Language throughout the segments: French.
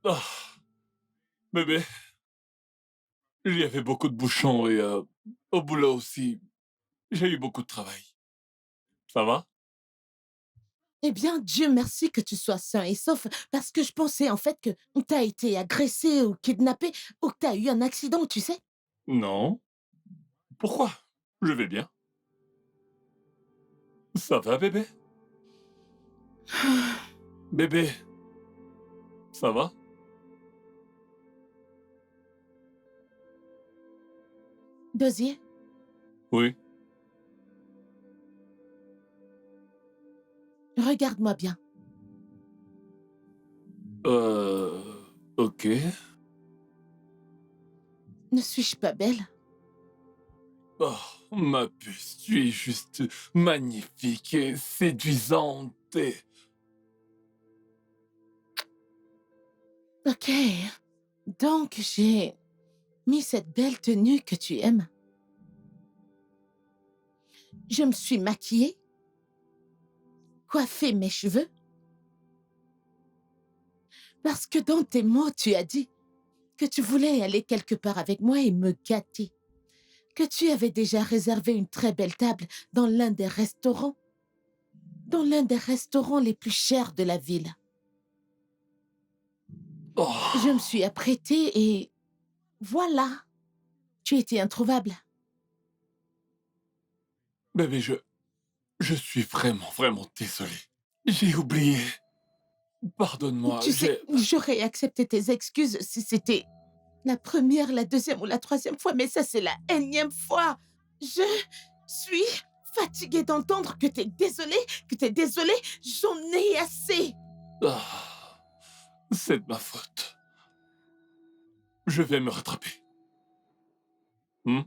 Ah, bébé, il y avait beaucoup de bouchons et au boulot aussi, j'ai eu beaucoup de travail. Ça va? Eh bien, Dieu merci que tu sois sain et sauf, parce que je pensais en fait que tu as été agressé ou kidnappé ou que tu as eu un accident, tu sais? Non. Pourquoi? Je vais bien. Ça va, bébé? Bébé, ça va? Dosier, Oui. regarde-moi bien. Ok. Ne suis-je pas belle? Oh, ma puce, tu es juste magnifique et séduisante et... Ok. Donc, j'ai mis cette belle tenue que tu aimes. Je me suis maquillée, coiffé mes cheveux, parce que dans tes mots, tu as dit que tu voulais aller quelque part avec moi et me gâter, que tu avais déjà réservé une très belle table dans l'un des restaurants les plus chers de la ville. Je me Oh, suis apprêtée et voilà, tu étais introuvable. bébé, je suis vraiment désolé. J'ai oublié. Pardonne-moi, Tu sais, j'ai... j'aurais accepté tes excuses si c'était la première, la deuxième ou la troisième fois, mais ça, c'est la énième fois. Je suis fatiguée d'entendre que t'es désolé, que t'es désolé. J'en ai assez. Ah, c'est de ma faute. Je vais me rattraper. Hmm?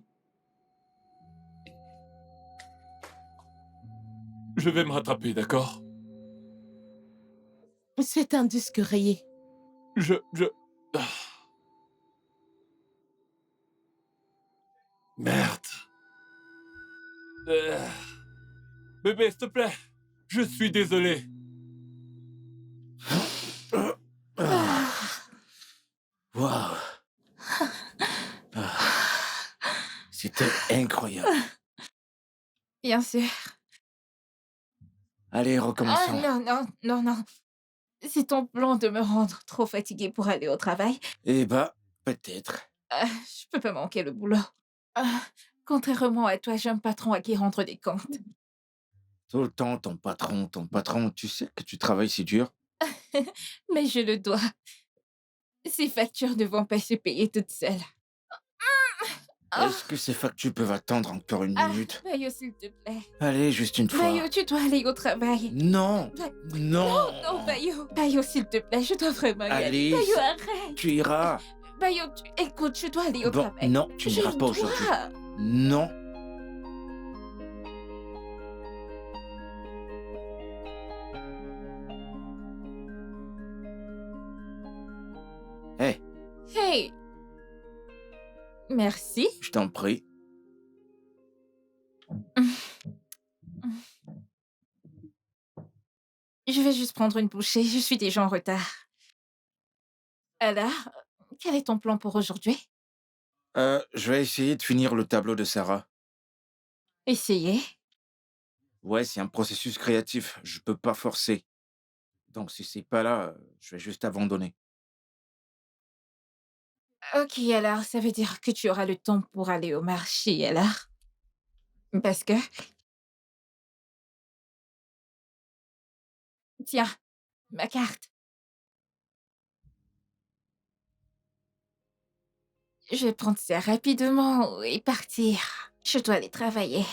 Je vais me rattraper, d'accord? C'est un disque rayé. Je... Ah, merde. Euh, bébé, s'il te plaît. Je suis désolé. Ah, Ah, waouh, ah, c'était incroyable. Bien sûr. Allez, Ah recommençons. non, non, non, non. C'est ton plan de me rendre trop fatiguée pour aller au travail. Eh bah, peut-être. Je peux pas manquer le boulot. Ah, contrairement à toi, j'ai un patron à qui rendre des comptes. Tout le temps, ton patron, tu sais que tu travailles si dur. Mais je le dois. Ces factures ne vont pas se payer toutes seules. Ah, Est-ce que ces factures peuvent attendre encore une ah, minute? Bayo, s'il te plaît. Allez, juste une Bayo, fois. tu dois aller au travail. Non, Ba- Non, non, non. Bayo. Bayo, s'il te plaît, je dois vraiment y aller. Allez, Bayo, arrête. tu iras. Bayo, écoute, je dois aller au Bon, travail. non, tu Je n'iras pas aujourd'hui. dois. Non. Hé, Hey, merci. je t'en prie. Je vais juste prendre une bouchée, je suis déjà en retard. Alors, quel est ton plan pour aujourd'hui? Je vais essayer de finir le tableau de Sarah. Essayer. Ouais, c'est un processus créatif, je peux pas forcer. Donc si c'est pas là, je vais juste abandonner. Ok, alors ça veut dire que tu auras le temps pour aller au marché, alors? Parce que, tiens, ma carte. Je vais prendre ça rapidement et partir. Je dois aller travailler.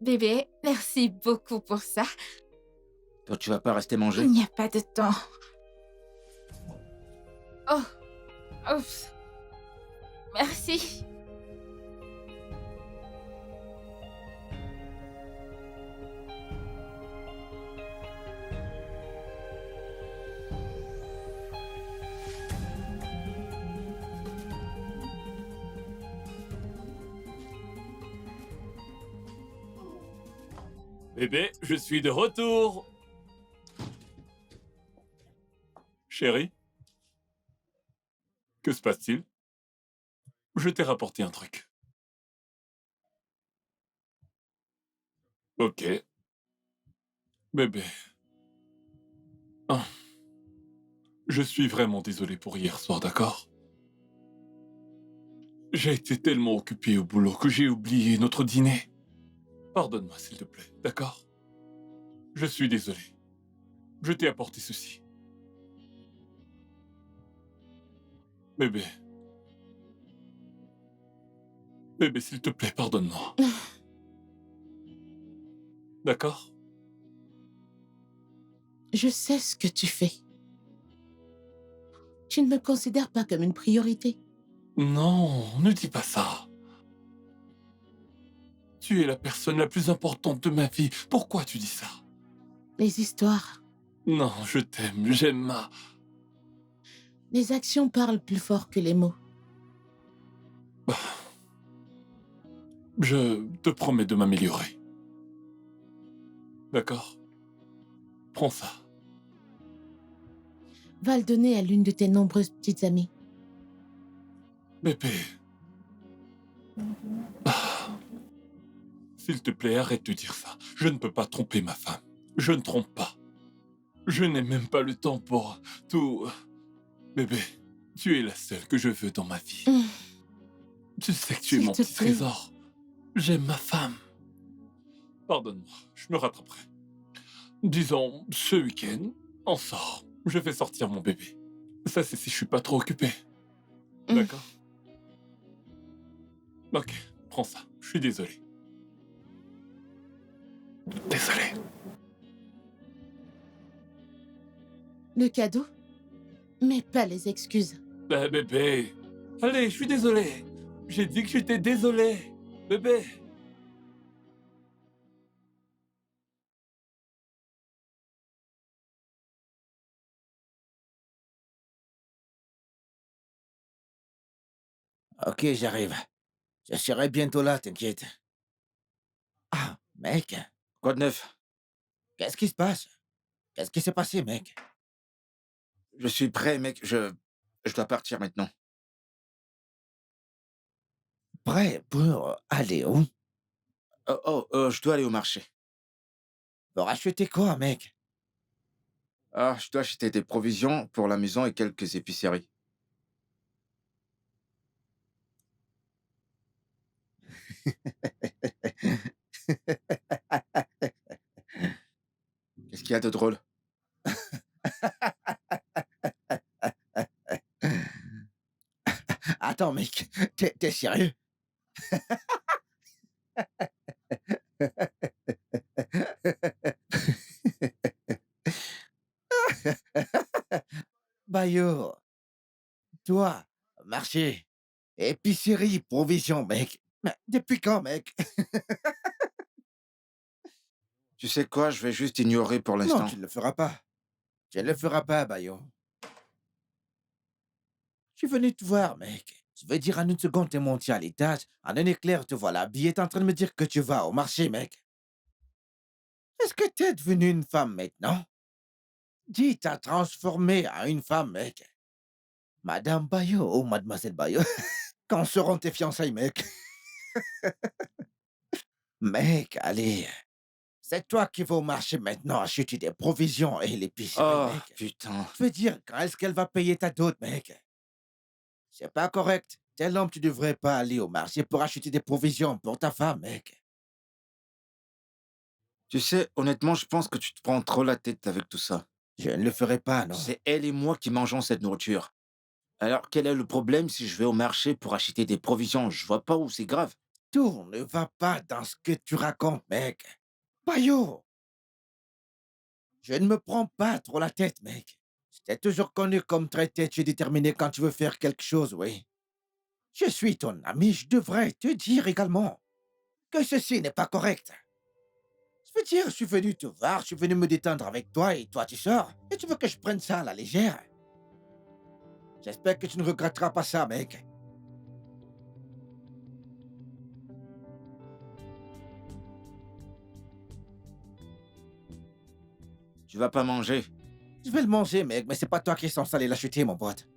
Bébé, merci beaucoup pour ça. Toi, tu vas pas rester Il manger? n'y a pas de temps. Oh, oups, merci. Bébé, je suis de retour. Chérie, Que se passe-t-il? Je t'ai rapporté un truc. Ok. Bébé. Ah, je suis vraiment désolé pour hier soir, d'accord? J'ai été tellement occupé au boulot que j'ai oublié notre dîner. Pardonne-moi, s'il te plaît, d'accord? Je suis désolé. Je t'ai apporté ceci. Bébé. Bébé, s'il te plaît, pardonne-moi. D'accord? Je sais ce que tu fais. Tu ne me considères pas comme une priorité. Non, ne dis pas ça. Tu es la personne la plus importante de ma vie. Pourquoi tu dis ça? Les histoires, Non, je t'aime, j'aime ma... les actions parlent plus fort que les mots. Je te promets de m'améliorer. D'accord? Prends ça. Va le donner à l'une de tes nombreuses petites amies. Bébé. Ah. S'il te plaît, arrête de dire ça. Je ne peux pas tromper ma femme. Je ne trompe pas. Je n'ai même pas le temps pour tout... Bébé, tu es la seule que je veux dans ma vie. Tu sais que tu es S'il mon te petit plaît. trésor. J'aime ma femme. Pardonne-moi, je me rattraperai. Disons, ce week-end, on sort. Je fais sortir mon bébé. Ça, c'est si je suis pas trop occupé. D'accord? Ok, prends ça. Je suis désolé. Désolé. Le cadeau? Mais pas les excuses. Bah, bébé. Allez, je suis désolé. J'ai dit que j'étais désolé. Bébé. Ok, j'arrive. Je serai bientôt là, t'inquiète. Ah, mec, Quoi de neuf? qu'est-ce qui se passe? Qu'est-ce qui s'est passé, mec? Je suis prêt, mec. Je dois partir maintenant. Prêt pour aller où? Je dois aller au marché. Pour acheter quoi, mec? Ah, je dois acheter des provisions pour la maison et quelques épiceries. Qu'est-ce qu'il y a de drôle? Attends, mec, t'es sérieux? Bayo, toi, marché, épicerie, provision, mec. Mais depuis quand, mec? Tu sais quoi? Je vais juste ignorer pour Non, l'instant. tu ne le feras pas. Tu ne le feras pas, Bayo. Je suis venu te voir, mec. Je veux dire, en une seconde, t'es monté à l'étage. En un éclair, te voilà habillé. T'es en train de me dire que tu vas au marché, mec. Est-ce que t'es devenue une femme maintenant? Dis, t'as transformé en une femme, mec. Madame Bayo ou Mademoiselle Bayo. Quand seront tes fiançailles, mec? Mec, allez. C'est toi qui vas au marché maintenant acheter des provisions et l'épicerie, Oh, mec. putain. Je veux dire, quand est-ce qu'elle va payer ta dot, mec? C'est pas correct. Tel homme, tu devrais pas aller au marché pour acheter des provisions pour ta femme, mec. Tu sais, honnêtement, je pense que tu te prends trop la tête avec tout ça. Je ne le ferai pas, non. C'est elle et moi qui mangeons cette nourriture. Alors, quel est le problème si je vais au marché pour acheter des provisions? Je vois pas où c'est grave. Tout ne va pas dans ce que tu racontes, mec. Bayo, je ne me prends pas trop la tête, mec. Je t'ai toujours connu comme très têtu et déterminé quand tu veux faire quelque chose, oui. Je suis ton ami, je devrais te dire également que ceci n'est pas correct. Je veux dire, je suis venu te voir, je suis venu me détendre avec toi et toi tu sors. Et tu veux que je prenne ça à la légère? J'espère que tu ne regretteras pas ça, mec. Tu vas pas manger. Je vais le manger, mec, mais c'est pas toi qui es censé aller l'acheter, mon pote.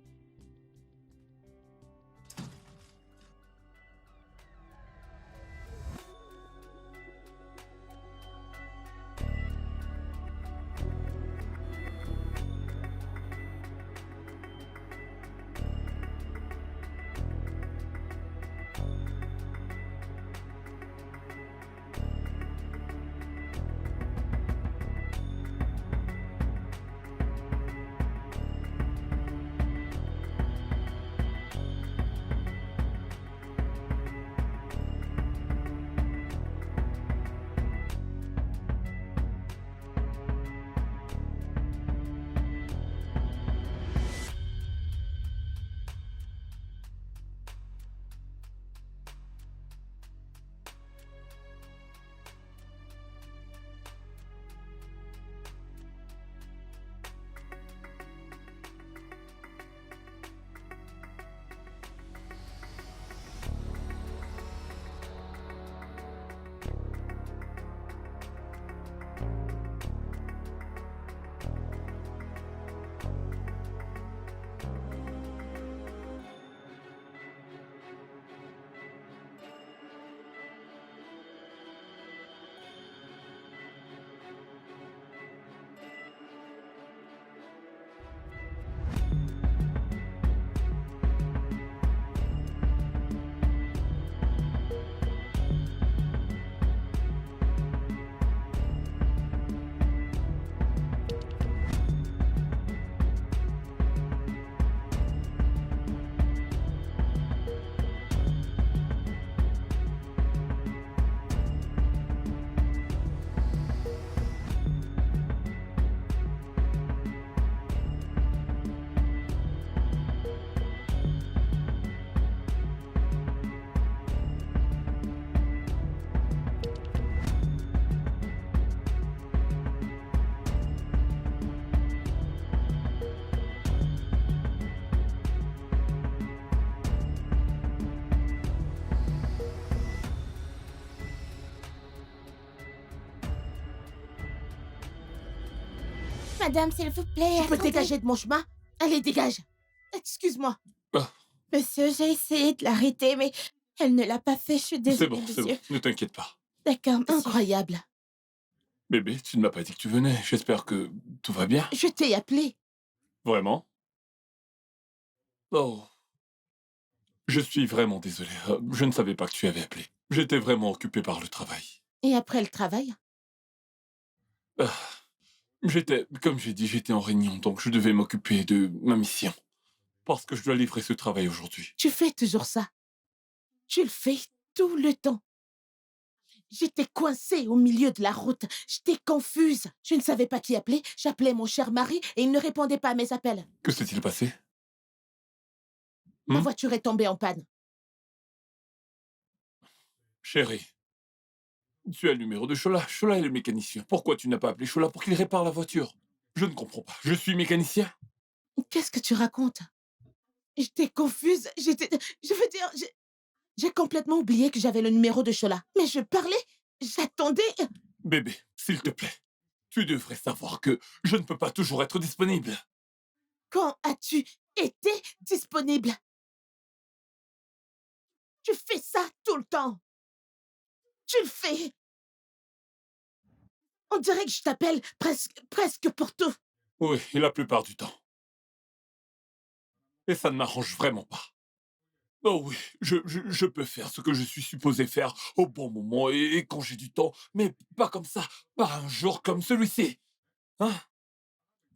Madame, s'il vous plaît, Tu peux attendez. dégager de mon chemin? Allez, dégage. Excuse-moi. Monsieur, j'ai essayé de l'arrêter, mais elle ne l'a pas fait. Je suis C'est désolée, bon, monsieur. ne t'inquiète pas. D'accord, monsieur. Incroyable. Bébé, tu ne m'as pas dit que tu venais. J'espère que tout va bien. Je t'ai appelé. Vraiment? Oh. Je suis vraiment désolé. Je ne savais pas que tu avais appelé. J'étais vraiment occupé par le travail. Et après le travail? Ah, comme j'ai dit, j'étais en réunion, donc je devais m'occuper de ma mission. Parce que je dois livrer ce travail aujourd'hui. Tu fais toujours ça. Tu le fais tout le temps. J'étais coincée au milieu de la route. J'étais confuse. Je ne savais pas qui appeler. J'appelais mon cher mari et il ne répondait pas à mes appels. Que s'est-il passé? Ma Hmm? voiture est tombée en panne. Chérie, tu as le numéro de Chola. Chola est le mécanicien. Pourquoi tu n'as pas appelé Chola pour qu'il répare la voiture? Je ne comprends pas. Je suis mécanicien? Qu'est-ce que tu racontes? J'étais confuse. Je veux dire, j'ai complètement oublié que j'avais le numéro de Chola. Mais je parlais, j'attendais. Bébé, s'il te plaît, tu devrais savoir que je ne peux pas toujours être disponible. Quand as-tu été disponible? Tu fais ça tout le temps. Tu le fais. On dirait que je t'appelle presque pour tout. Oui, et la plupart du temps. Et ça ne m'arrange vraiment pas. Oh oui, je peux faire ce que je suis supposé faire au bon moment et quand j'ai du temps, mais pas comme ça, pas un jour comme celui-ci. Hein?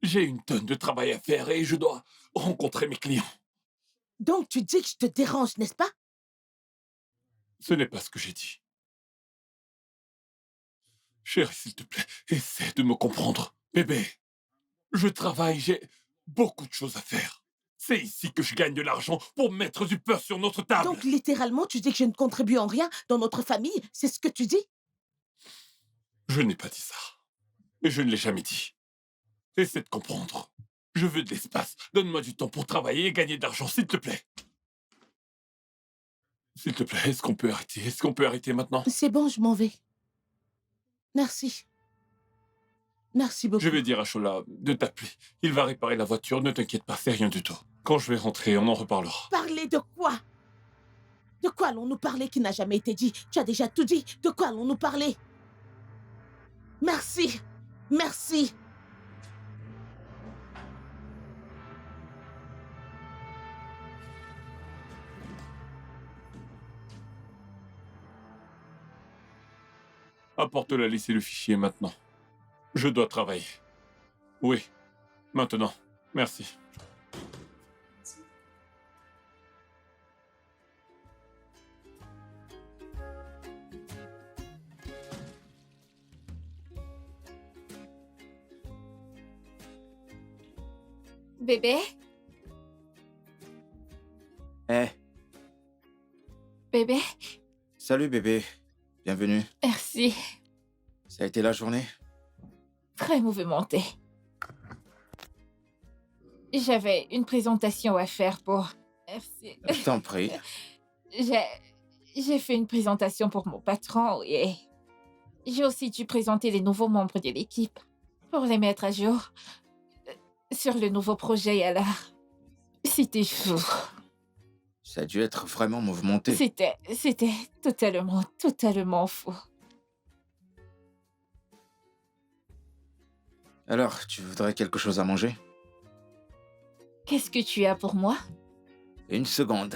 J'ai une tonne de travail à faire et je dois rencontrer mes clients. Donc tu dis que je te dérange, n'est-ce pas? Ce n'est pas ce que j'ai dit. Chérie, s'il te plaît, essaie de me comprendre. Bébé, je travaille, j'ai beaucoup de choses à faire. C'est ici que je gagne de l'argent pour mettre du beurre sur notre table. Donc littéralement, tu dis que je ne contribue en rien dans notre famille? C'est ce que tu dis? Je n'ai pas dit ça. Et je ne l'ai jamais dit. Essaie de comprendre. Je veux de l'espace. Donne-moi du temps pour travailler et gagner de l'argent, s'il te plaît. S'il te plaît, est-ce qu'on peut arrêter? Est-ce qu'on peut arrêter maintenant? C'est bon, je m'en vais. Merci. Merci beaucoup. Je vais dire à Chola de t'appeler. Il va réparer la voiture, ne t'inquiète pas, c'est rien du tout. Quand je vais rentrer, on en reparlera. Parler de quoi? De quoi allons-nous parler qui n'a jamais été dit? Tu as déjà tout dit. De quoi allons-nous parler? Merci. Merci. Apporte la liste et le fichier maintenant. Je dois travailler. Oui, maintenant. Merci. Bébé? Eh, Bébé? salut bébé. Bienvenue. Merci. Ça a été la journée? Très mouvementé. J'avais une présentation à faire pour... Merci. Je t'en prie. J'ai fait une présentation pour mon patron et j'ai aussi dû présenter les nouveaux membres de l'équipe pour les mettre à jour sur le nouveau projet. Alors, c'était fou. Ça a dû être vraiment mouvementé. C'était totalement fou. Alors, tu voudrais quelque chose à manger? Qu'est-ce que tu as pour moi? Une seconde.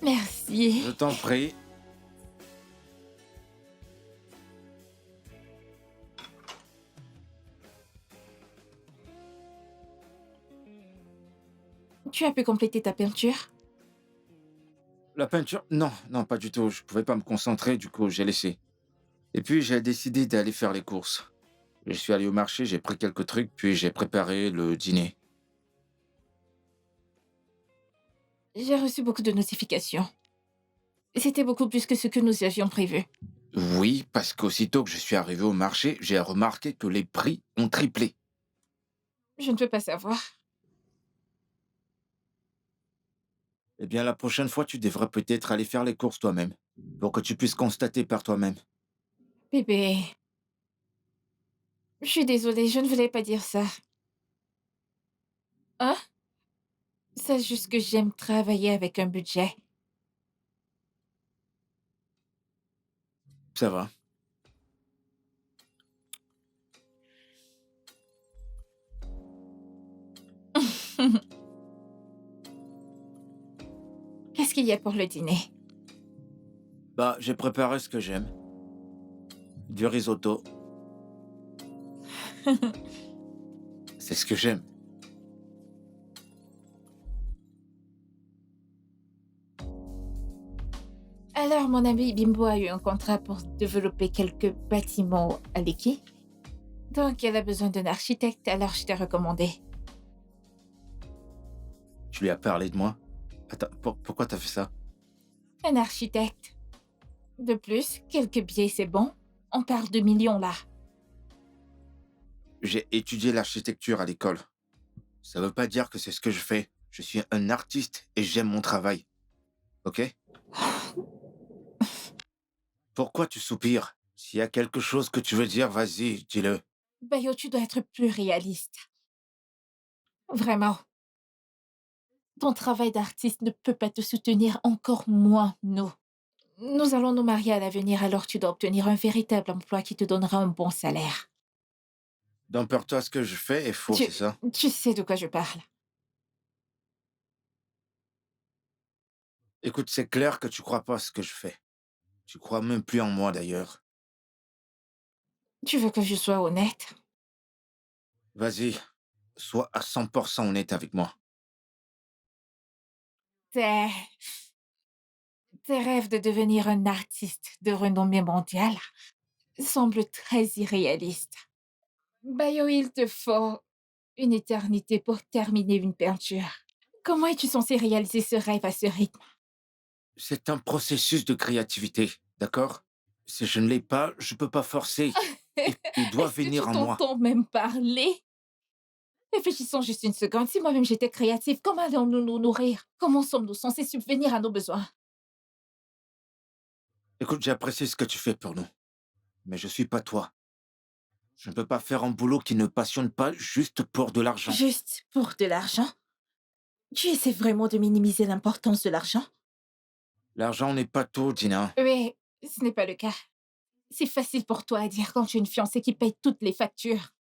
Merci. Je t'en prie. Tu as pu compléter ta peinture? La peinture? Non, non, pas du tout. Je pouvais pas me concentrer, du coup, j'ai laissé. Et puis, j'ai décidé d'aller faire les courses. Je suis allé au marché, j'ai pris quelques trucs, puis j'ai préparé le dîner. J'ai reçu beaucoup de notifications. C'était beaucoup plus que ce que nous avions prévu. Oui, parce qu'aussitôt que je suis arrivé au marché, j'ai remarqué que les prix ont triplé. Je ne peux pas savoir. Eh bien, la prochaine fois, tu devrais peut-être aller faire les courses toi-même, pour que tu puisses constater par toi-même. Bébé, je suis désolée, je ne voulais pas dire ça. Hein? C'est juste que j'aime travailler avec un budget. Ça va. Qu'est-ce qu'il y a pour le dîner? Bah, j'ai préparé ce que j'aime. Du risotto. C'est ce que j'aime. Alors, mon ami Bimbo a eu un contrat pour développer quelques bâtiments à Lekki. Donc, elle a besoin d'un architecte, alors je t'ai recommandé. Tu lui as parlé de moi? Attends, pourquoi t'as fait ça? Un architecte. De plus, quelques billets, c'est bon. On parle de millions, là. J'ai étudié l'architecture à l'école. Ça veut pas dire que c'est ce que je fais. Je suis un artiste et j'aime mon travail. Ok? Pourquoi tu soupires? S'il y a quelque chose que tu veux dire, vas-y, dis-le. Bayo, tu dois être plus réaliste. Vraiment. Ton travail d'artiste ne peut pas te soutenir, encore moins nous. Nous allons nous marier à l'avenir, alors tu dois obtenir un véritable emploi qui te donnera un bon salaire. Donc pour toi, ce que je fais est faux, c'est ça? Tu sais de quoi je parle. Écoute, c'est clair que tu crois pas à ce que je fais. Tu crois même plus en moi, d'ailleurs. Tu veux que je sois honnête? Vas-y, sois à 100% honnête avec moi. Tes rêves de devenir un artiste de renommée mondiale semblent très irréalistes. Bayo, il te faut une éternité pour terminer une peinture. Comment es-tu censé réaliser ce rêve à ce rythme? C'est un processus de créativité, d'accord? Si je ne l'ai pas, je peux pas forcer. Il doit Est-ce que venir tu en moi. t'entends même parler? Réfléchissons juste une seconde. Si moi-même j'étais créative, comment allons-nous nous nourrir? Comment sommes-nous censés subvenir à nos besoins? Écoute, j'apprécie ce que tu fais pour nous. Mais je suis pas toi. Je ne peux pas faire un boulot qui ne passionne pas juste pour de l'argent. Juste pour de l'argent? Tu essaies vraiment de minimiser l'importance de l'argent? L'argent n'est pas tout, Dina. Oui, ce n'est pas le cas. C'est facile pour toi à dire quand tu as une fiancée qui paye toutes les factures.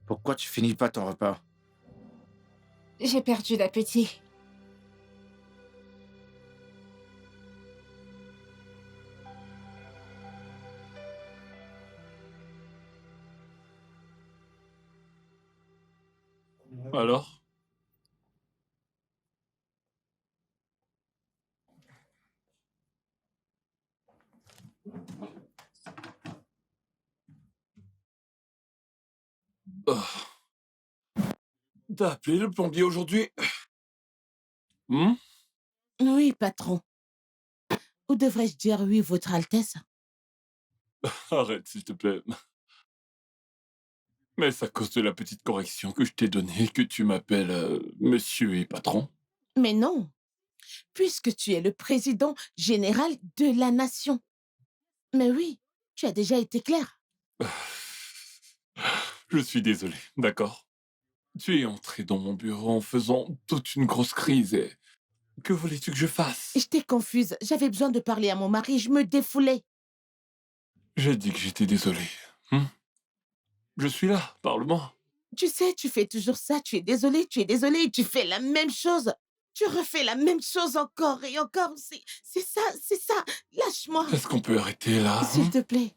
Pourquoi tu finis pas ton repas? J'ai perdu l'appétit. Alors? Oh. T'as appelé le plombier aujourd'hui? Hmm? Oui, patron. Ou devrais-je dire oui, Votre Altesse? Arrête, s'il te plaît. Mais c'est à cause de la petite correction que je t'ai donnée que tu m'appelles monsieur et patron. Mais non, puisque tu es le président général de la nation. Mais oui, tu as déjà été clair. Je suis désolé, d'accord? Tu es entré dans mon bureau en faisant toute une grosse crise et... Que voulais-tu que je fasse? J'étais confuse. J'avais besoin de parler à mon mari. Je me défoulais. J'ai dit que j'étais désolé. Hmm? Je suis là, parle-moi. Tu sais, tu fais toujours ça. Tu es désolé, et tu fais la même chose. Tu refais la même chose encore et encore. C'est ça, c'est ça. Lâche-moi. Est-ce qu'on peut arrêter là? S'il te plaît.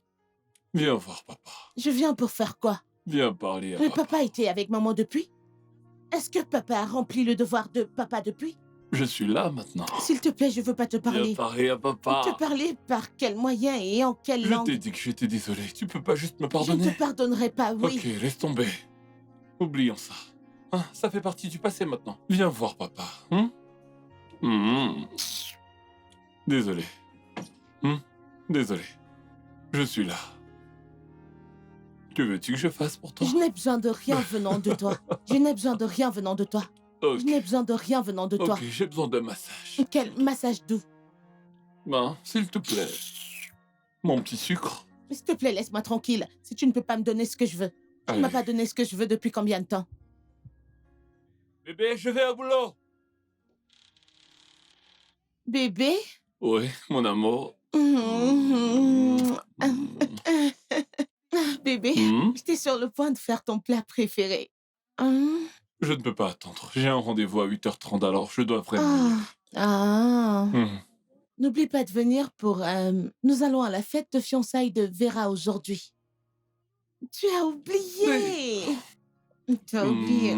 Viens voir papa. Je viens pour faire quoi? Viens parler à Mais papa. papa était avec maman depuis? Est-ce que papa a rempli le devoir de papa depuis? Je suis là maintenant. S'il te plaît, je veux pas te parler. Viens parler à papa. Te parler par quel moyen et en quelle Je langue? t'ai dit que j'étais désolé. Tu peux pas juste me Je ne pardonner? te pardonnerai pas, oui. Ok, laisse tomber. Oublions ça. Hein, ça fait partie du passé maintenant. Viens voir papa. Hein? Désolé. Désolé. Je suis là. Que veux-tu que je fasse pour toi? Je n'ai besoin de rien venant de toi. Je n'ai besoin de rien venant de toi. Ok, Je n'ai besoin de rien venant de toi. ok, j'ai besoin d'un massage. Quel massage doux. Ben, s'il te plaît. Mon petit sucre. S'il te plaît, laisse-moi tranquille. Si tu ne peux pas me donner ce que je veux. Tu ne m'as Allez. pas donné ce que je veux depuis combien de temps? Bébé, je vais au boulot. Bébé? Oui, mon amour. Bébé, j'étais sur le point de faire ton plat préféré. Je ne peux pas attendre. J'ai un rendez-vous à 8h30, alors je dois vraiment... Ah. Hmm. N'oublie pas de venir pour... nous allons à la fête de fiançailles de Vera aujourd'hui. Tu as oublié. Tu as oublié.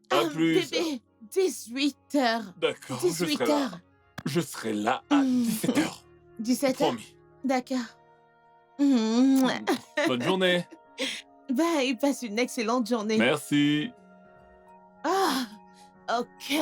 À plus. Bébé, 18h. D'accord, je serai 18h. là. Je serai là à 17h. 17h? Promis. D'accord. Bonne journée. Bye, passe une excellente journée. Merci. Ah, ok.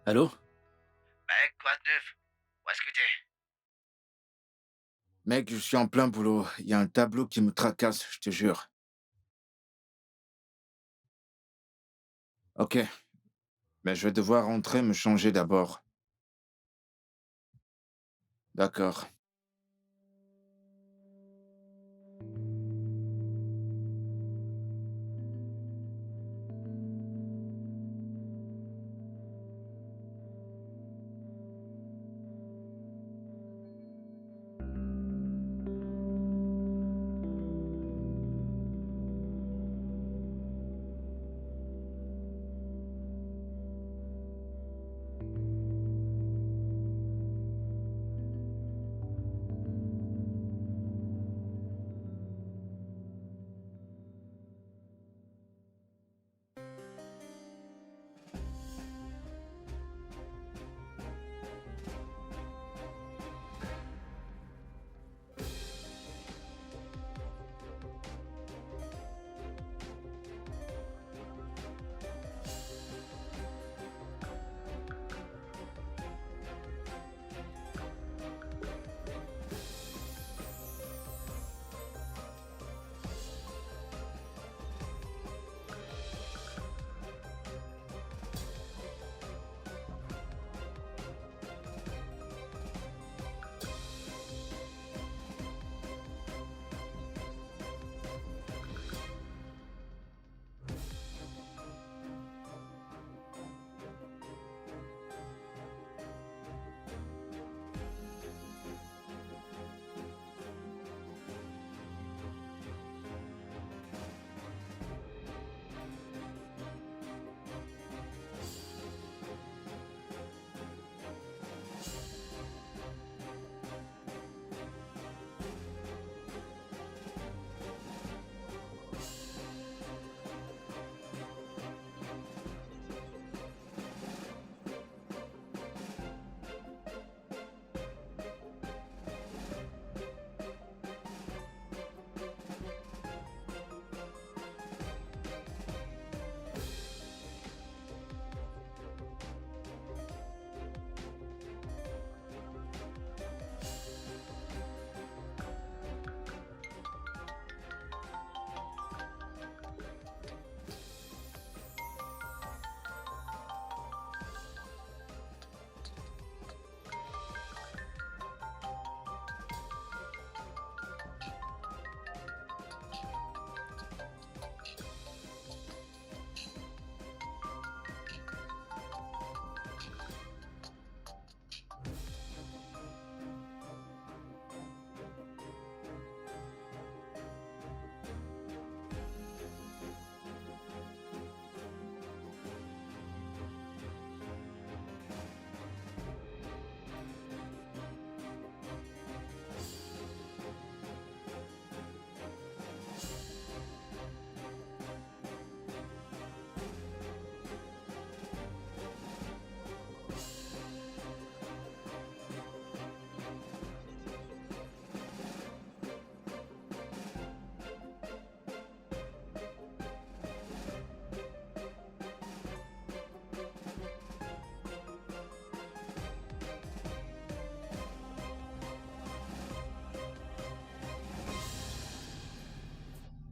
Allô? Mec, quoi de neuf? Où est-ce que t'es? Mec, je suis en plein boulot. Il y a un tableau qui me tracasse, je te jure. Ok. Mais je vais devoir rentrer me changer d'abord. D'accord.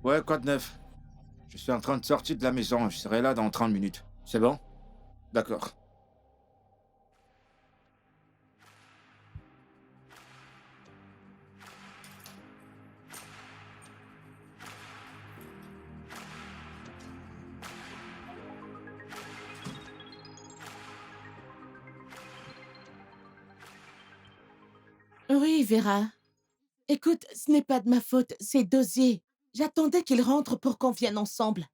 Ouais, quoi de neuf? Je suis en train de sortir de la maison. Je serai là dans 30 minutes. C'est bon? D'accord. Oui, Vera. Écoute, ce n'est pas de ma faute, c'est Dosier. J'attendais qu'il rentre pour qu'on vienne ensemble.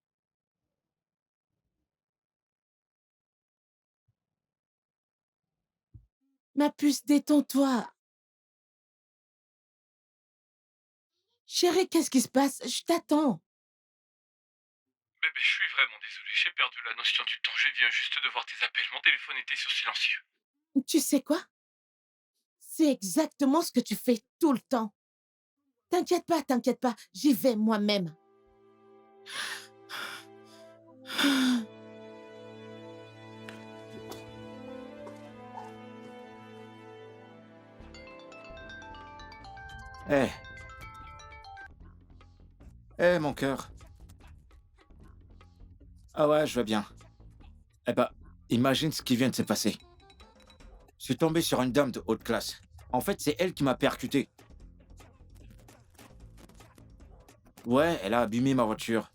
Ma puce, détends-toi. Chérie, qu'est-ce qui se passe? Je t'attends. Bébé, je suis vraiment désolé, j'ai perdu la notion du temps. Je viens juste de voir tes appels. Mon téléphone était sur silencieux. Tu sais quoi? C'est exactement ce que tu fais tout le temps. T'inquiète pas, j'y vais moi-même. Hé. Hé, mon cœur. Ah ouais, je vais bien. Eh ben, imagine ce qui vient de se passer. Je suis tombé sur une dame de haute classe. En fait, c'est elle qui m'a percuté. Ouais, elle a abîmé ma voiture.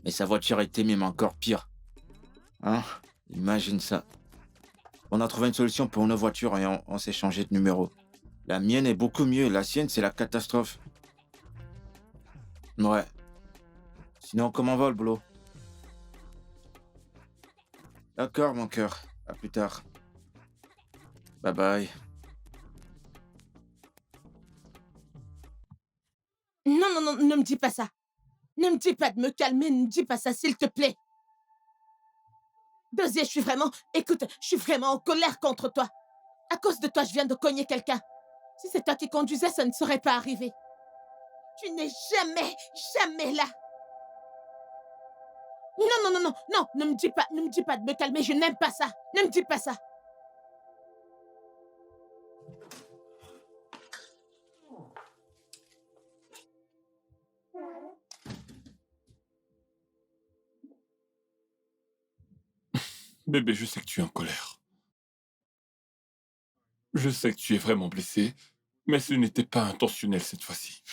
Mais sa voiture était même encore pire. Hein? Imagine ça. On a trouvé une solution pour nos voitures et on s'est changé de numéro. La mienne est beaucoup mieux, la sienne, c'est la catastrophe. Ouais. Sinon, comment va le boulot? D'accord, mon cœur. À plus tard. Bye bye. Non, non, non, ne me dis pas ça. Ne me dis pas de me calmer, ne me dis pas ça, s'il te plaît. Dosier, écoute, je suis vraiment en colère contre toi. À cause de toi, je viens de cogner quelqu'un. Si c'est toi qui conduisais, ça ne serait pas arrivé. Tu n'es jamais là. Non, non, non, non, non, ne me dis pas de me calmer, je n'aime pas ça. Ne me dis pas ça. Bébé, je sais que tu es en colère. Je sais que tu es vraiment blessé, mais ce n'était pas intentionnel cette fois-ci.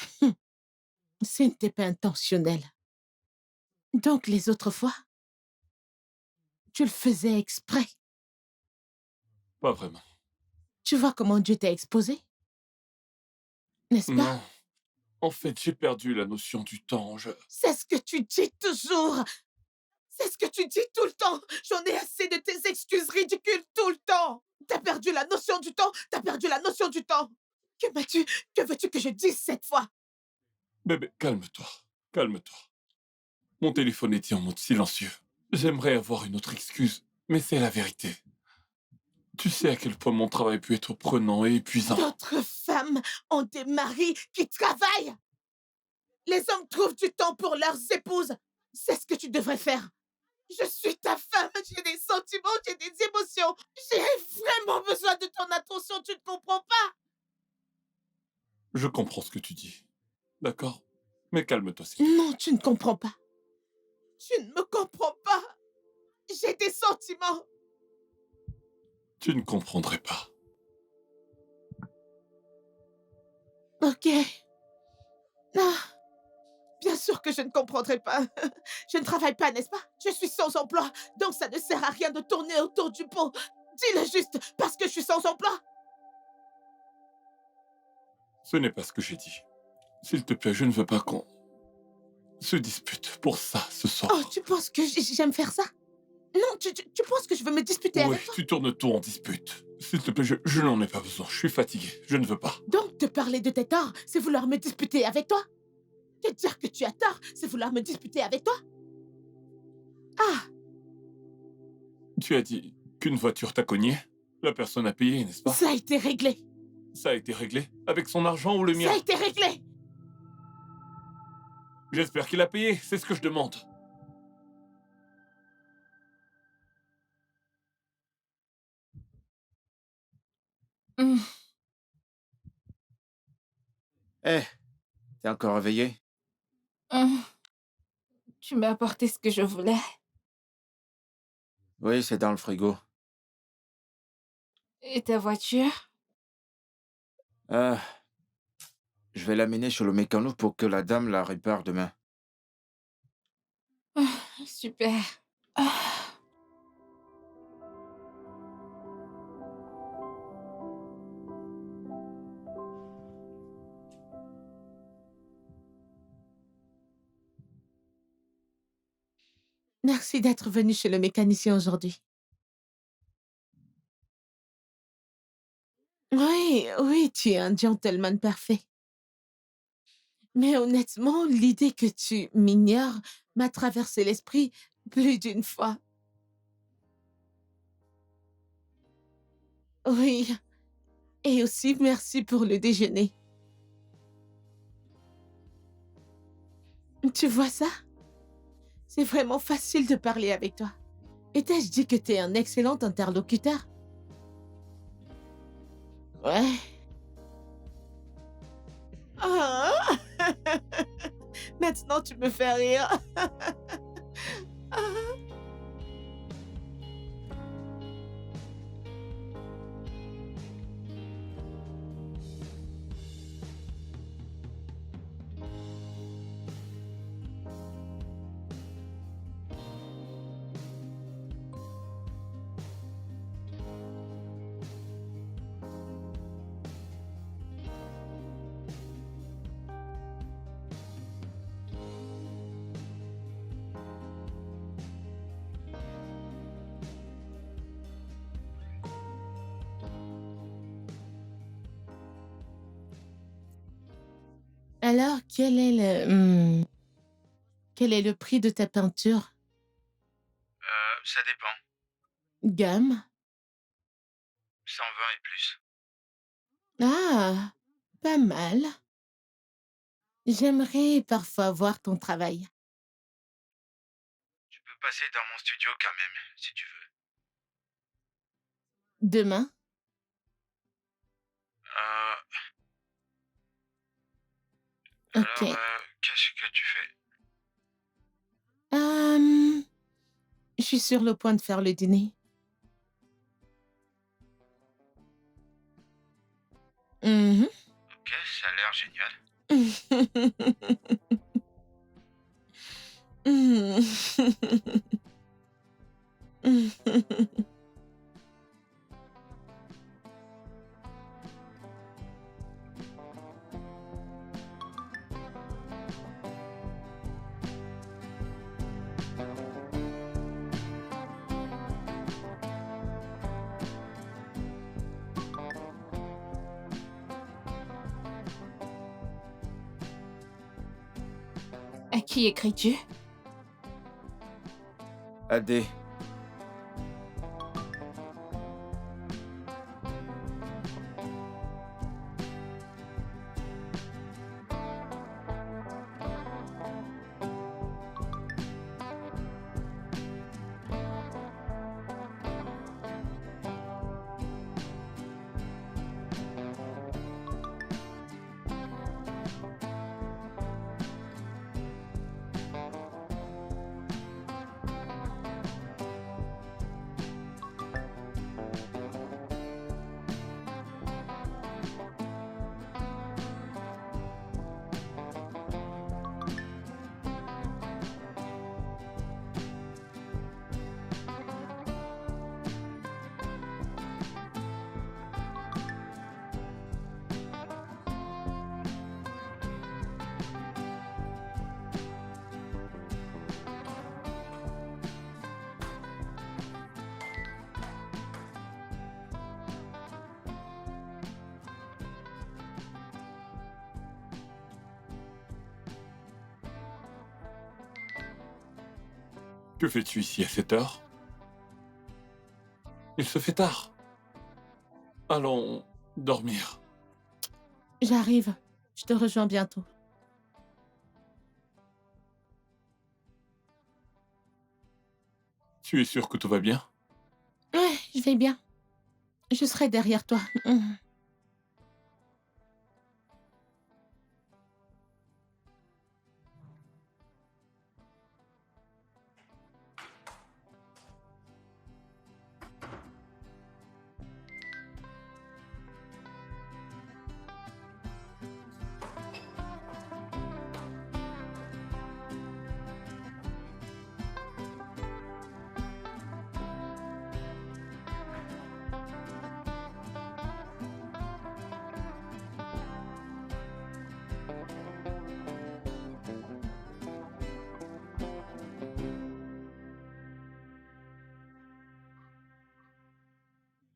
Ce n'était pas intentionnel. Donc les autres fois, tu le faisais exprès. Pas vraiment. Tu vois comment Dieu t'a exposé? N'est-ce pas? Non. En fait, j'ai perdu la notion du temps. C'est ce que tu dis toujours. C'est ce que tu dis tout le temps. J'en ai assez de tes excuses ridicules tout le temps. T'as perdu la notion du temps. T'as perdu la notion du temps. Que m'as-tu? Que veux-tu que je dise cette fois? Bébé, calme-toi. Calme-toi. Mon téléphone était en mode silencieux. J'aimerais avoir une autre excuse, mais c'est la vérité. Tu sais à quel point mon travail peut être prenant et épuisant. D'autres femmes ont des maris qui travaillent. Les hommes trouvent du temps pour leurs épouses. C'est ce que tu devrais faire. Je suis ta femme, j'ai des sentiments, j'ai des émotions. J'ai vraiment besoin de ton attention, tu ne comprends pas? Je comprends ce que tu dis. D'accord? Mais calme-toi, s'il te plaît. Non, tu ne comprends pas. Tu ne me comprends pas. J'ai des sentiments. Tu ne comprendrais pas. Ok. Ah, bien sûr que je ne comprendrai pas. Je ne travaille pas, n'est-ce pas? Je suis sans emploi, donc ça ne sert à rien de tourner autour du pot. Dis-le juste, parce que je suis sans emploi. Ce n'est pas ce que j'ai dit. S'il te plaît, je ne veux pas qu'on se dispute pour ça ce soir. Oh, tu penses que j'aime faire ça? Non, tu penses que je veux me disputer Oui, avec toi? tu tournes tout en dispute. S'il te plaît, je n'en ai pas besoin. Je suis fatigué. Je ne veux pas. Donc, te parler de tes torts, c'est vouloir me disputer avec toi? Te dire que tu as tort, c'est vouloir me disputer avec toi? Ah, Tu as dit qu'une voiture t'a cogné. La personne a payé, n'est-ce pas? ça a été réglé. Ça a été réglé. Avec son argent ou le mien? Ça a été réglé. J'espère qu'il a payé. C'est ce que je demande. Hum, Hé, t'es encore réveillé? Hum, Tu m'as apporté ce que je voulais. Oui, c'est dans le frigo. Et ta voiture? Euh, je vais l'amener chez le mécano pour que la dame la répare demain. Super. Ah, Merci d'être venu chez le mécanicien aujourd'hui. Oui, oui, tu es un gentleman parfait. Mais honnêtement, l'idée que tu m'ignores m'a traversé l'esprit plus d'une fois. Oui, et aussi merci pour le déjeuner. Tu vois ça? C'est vraiment facile de parler avec toi. Et t'ai-je dit que t'es un excellent interlocuteur? Ouais. Ah. Maintenant, tu me fais rire. Alors, quel est le prix de ta peinture? Ça dépend. Gamme? 120 et plus. Ah, pas mal. J'aimerais parfois voir ton travail. Tu peux passer dans mon studio quand même, si tu veux. Demain? Euh, Ok. qu'est-ce que tu fais? Euh, je suis sur le point de faire le dîner. Mhm. Ok, ça a l'air génial. à qui écris-tu? AD. Que fais-tu ici à cette heure? Il se fait tard. Allons dormir. J'arrive. Je te rejoins bientôt. Tu es sûr que tout va bien? Ouais, je vais bien. Je serai derrière toi.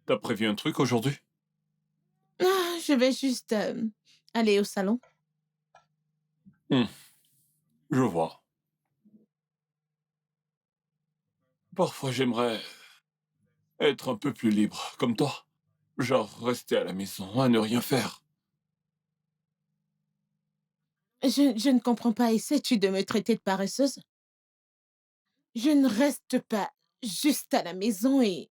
T'as prévu un truc aujourd'hui? Ah, je vais juste aller au salon. Hmm, je vois. Parfois, j'aimerais être un peu plus libre, comme toi. Genre, rester à la maison, à ne rien faire. Je ne comprends pas. Essaies-tu de me traiter de paresseuse? Je ne reste pas juste à la maison et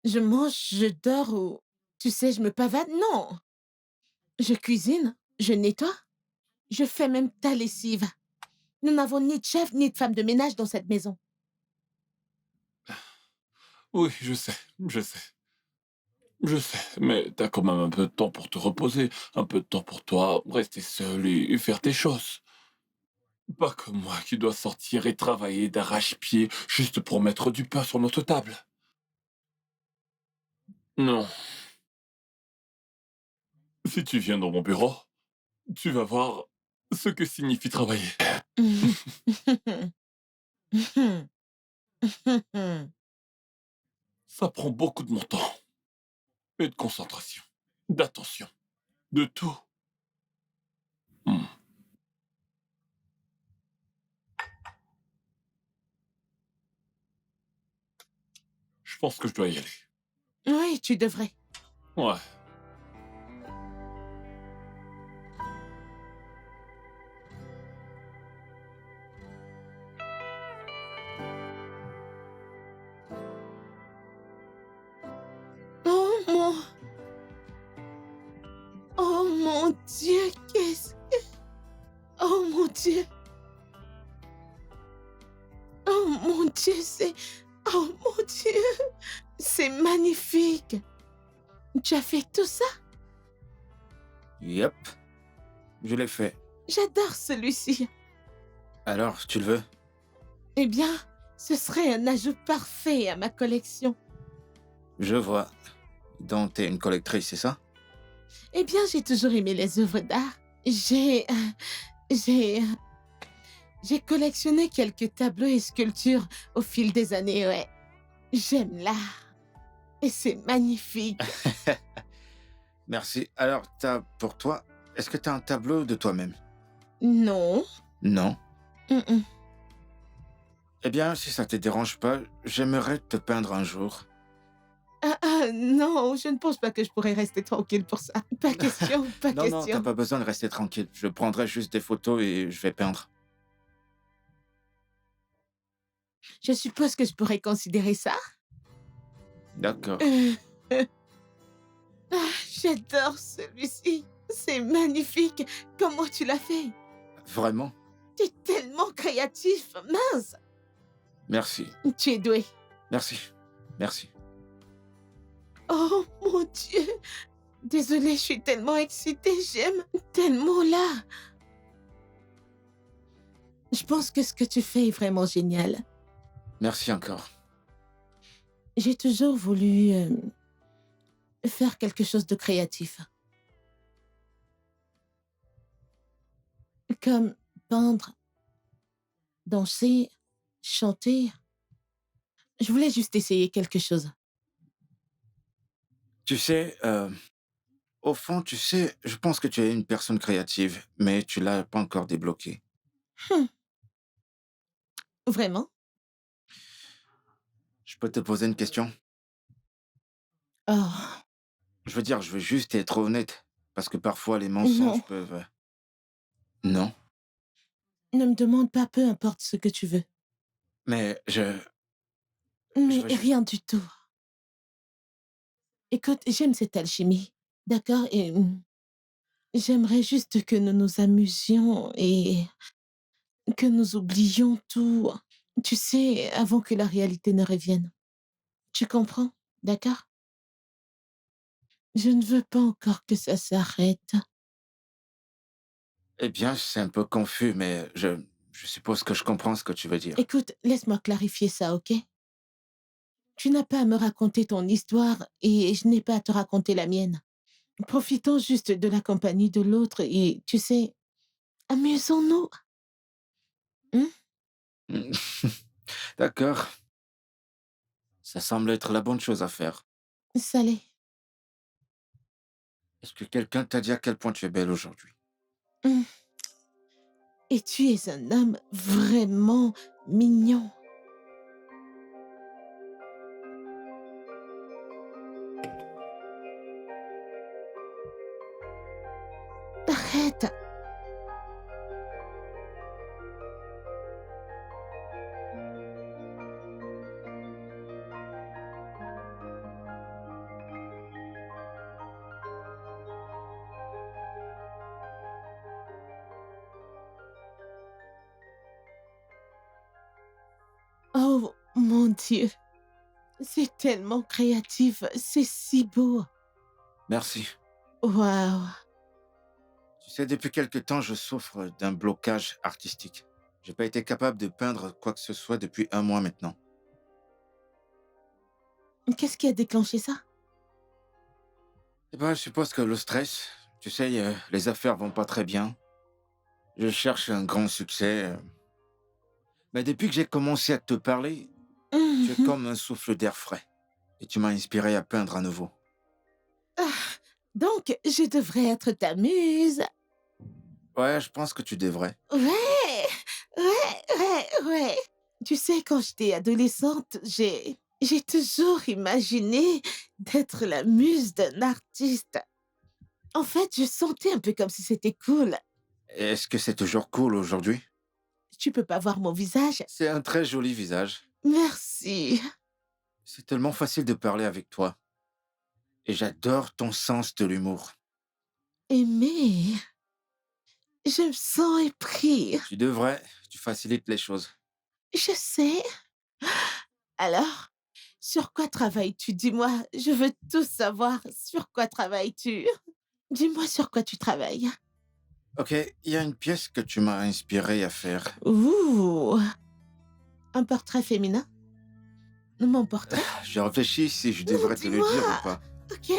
je mange, je dors ou, tu sais, je me pavane. Non, je cuisine, je nettoie, je fais même ta lessive. Nous n'avons ni de chef ni de femme de ménage dans cette maison. Oui, je sais. Je sais, mais t'as quand même un peu de temps pour te reposer, un peu de temps pour toi, rester seul et faire tes choses. Pas comme moi qui dois sortir et travailler d'arrache-pied juste pour mettre du pain sur notre table. Non, si tu viens dans mon bureau, tu vas voir ce que signifie travailler. Ça prend beaucoup de mon temps et de concentration, d'attention, de tout. Hmm. Je pense que je dois y aller. Oui, tu devrais. Ouais. Oh oh mon Dieu, qu'est-ce... Oh mon Dieu, oh mon Dieu, c'est... Oh mon Dieu, c'est magnifique. Tu as fait tout ça? Yep, je l'ai fait. J'adore celui-ci. Alors, tu le veux? Eh bien, ce serait un ajout parfait à ma collection. Je vois. Donc, t'es une collectrice, c'est ça? Eh bien, j'ai toujours aimé les œuvres d'art. J'ai... J'ai collectionné quelques tableaux et sculptures au fil des années, ouais. J'aime l'art. Et c'est magnifique. Merci. Alors, pour toi, est-ce que t'as un tableau de toi-même? Non. Non. Mm-mm. Eh bien, si ça te dérange pas, j'aimerais te peindre un jour. Non, je ne pense pas que je pourrais rester tranquille pour ça. Pas question, pas Non, non, t'as question. pas besoin de rester tranquille. Je prendrai juste des photos et je vais peindre. Je suppose que je pourrais considérer ça. D'accord. Euh, J'adore celui-ci. C'est magnifique. Comment tu l'as fait? Vraiment? Tu es tellement créatif. Mince. Merci. Tu es doué. Merci. Merci. Oh mon Dieu. Désolée, je suis tellement excitée. J'aime tellement là. Je pense que ce que tu fais est vraiment génial. Merci encore. J'ai toujours voulu faire quelque chose de créatif. Comme peindre, danser, chanter. Je voulais juste essayer quelque chose. Tu sais, au fond, tu sais, je pense que tu es une personne créative, mais tu l'as pas encore débloquée. Hum, vraiment? Je peux te poser une question? Oh, Je veux dire, je veux juste être honnête, parce que parfois les non. mensonges peuvent... Non, Ne me demande pas, peu importe ce que tu veux. mais je Mais veux juste... rien du tout. Écoute, j'aime cette alchimie. D'accord? Et j'aimerais juste que nous nous amusions et que nous oublions tout. Tu sais, avant que la réalité ne revienne. Tu comprends? D'accord? Je ne veux pas encore que ça s'arrête. Eh bien, c'est un peu confus, mais je suppose que je comprends ce que tu veux dire. Écoute, laisse-moi clarifier ça, ok? Tu n'as pas à me raconter ton histoire et je n'ai pas à te raconter la mienne. Profitons juste de la compagnie de l'autre et, tu sais, amusons-nous. Hein? D'accord, ça semble être la bonne chose à faire. Salé. Est-ce que quelqu'un t'a dit à quel point tu es belle aujourd'hui? Hum. Et tu es un homme vraiment mignon. Arrête. Oh mon Dieu, c'est tellement créatif, c'est si beau. Merci. Waouh. Tu sais, depuis quelque temps, je souffre d'un blocage artistique. J'ai pas été capable de peindre quoi que ce soit depuis un mois maintenant. Qu'est-ce qui a déclenché ça? Eh ben, je suppose que le stress, tu sais, les affaires vont pas très bien. Je cherche un grand succès. Mais depuis que j'ai commencé à te parler, tu es Mhm. comme un souffle d'air frais. Et tu m'as inspiré à peindre à nouveau. Ah, donc, je devrais être ta muse. Ouais, je pense que tu devrais. Ouais, ouais. Tu sais, quand j'étais adolescente, j'ai toujours imaginé d'être la muse d'un artiste. En fait, je sentais un peu comme si c'était cool. Est-ce que c'est toujours cool aujourd'hui? Tu peux pas voir mon visage? C'est un très joli visage. Merci. C'est tellement facile de parler avec toi. Et j'adore ton sens de l'humour. Aimé, je me sens épris. Tu devrais, tu facilites les choses. Je sais. Alors, sur quoi travailles-tu? Dis-moi, je veux tout savoir. Sur quoi travailles-tu? Dis-moi sur quoi tu travailles. Ok, il y a une pièce que tu m'as inspiré à faire. Ouh, un portrait féminin? Mon portrait? Je réfléchis si je Non, devrais te le dis-moi. dire ou pas. Ok.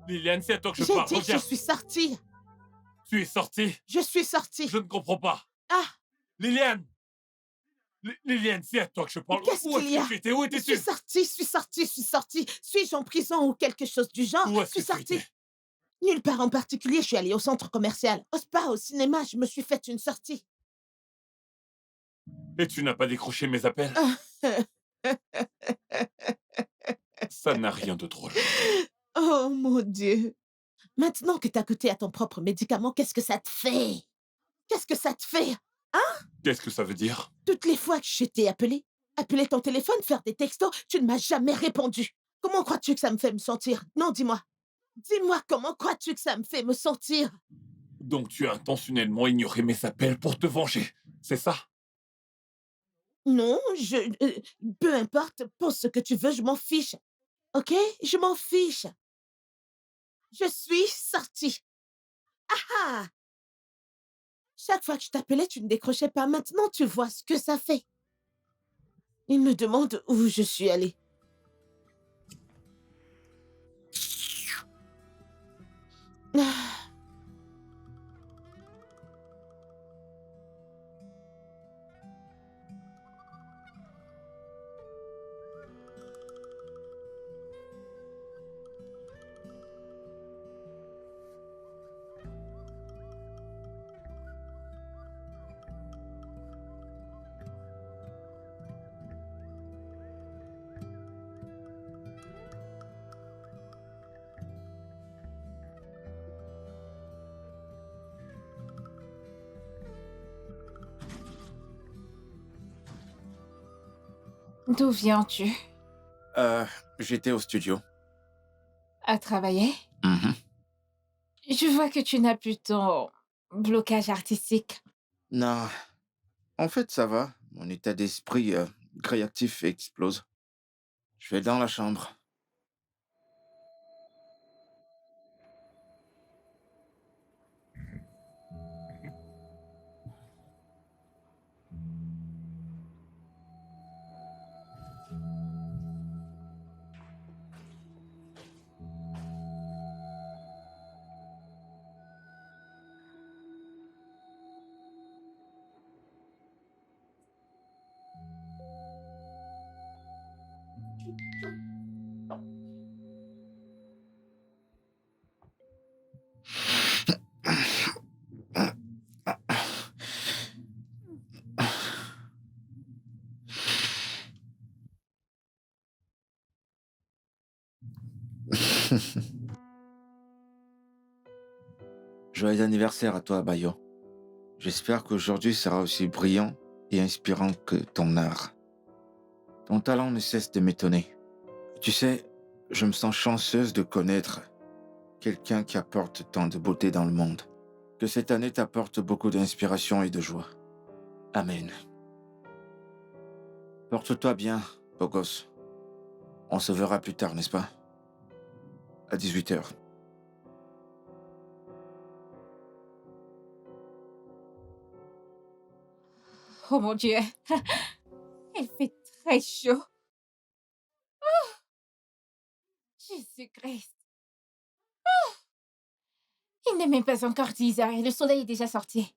Liliane, c'est à toi que je J'ai parle. dit que je Regarde, suis sortie. tu es sortie. Je suis sortie. Je ne comprends pas. Ah, Liliane! Liliane, c'est à toi que je parle. qu'est-ce Où qu'il y est-ce a? que tu étais? Où Je suis étais-tu? sortie, je suis sortie, je suis sortie. Suis-je en prison ou quelque chose du genre? Où Je est-ce suis que tu sortie. étais? Nulle part en particulier, je suis allée au centre commercial. Au spa, au cinéma, je me suis faite une sortie. Et tu n'as pas décroché mes appels? Ça n'a rien de drôle. Oh mon Dieu. Maintenant que t'as goûté à ton propre médicament, qu'est-ce que ça te fait? Qu'est-ce que ça te fait? Qu'est-ce que ça veut dire? Toutes les fois que je t'ai appelé ton téléphone, faire des textos, tu ne m'as jamais répondu. Comment crois-tu que ça me fait me sentir? Non, dis-moi. Dis-moi, comment crois-tu que ça me fait me sentir? Donc tu as intentionnellement ignoré mes appels pour te venger, c'est ça? Non, peu importe, pense ce que tu veux, je m'en fiche. OK? Je m'en fiche. Je suis sortie. Ah! Chaque fois que je t'appelais, tu ne décrochais pas. Maintenant, tu vois ce que ça fait. Il me demande où je suis allée. Ah, D'où viens-tu? J'étais au studio. À travailler? Mhm. Je vois que tu n'as plus ton blocage artistique. Non, en fait, ça va. Mon état d'esprit créatif explose. Je vais dans la chambre. Joyeux anniversaire à toi, Bayo. J'espère qu'aujourd'hui sera aussi brillant et inspirant que ton art. Ton talent ne cesse de m'étonner. Tu sais, je me sens chanceuse de connaître quelqu'un qui apporte tant de beauté dans le monde. Que cette année t'apporte beaucoup d'inspiration et de joie. Amen. Porte-toi bien, beau gosse. On se verra plus tard, n'est-ce pas? À 18h. Oh mon Dieu! Il fait très chaud. Jésus-Christ! Il n'est même pas encore 10 heures et le soleil est déjà sorti.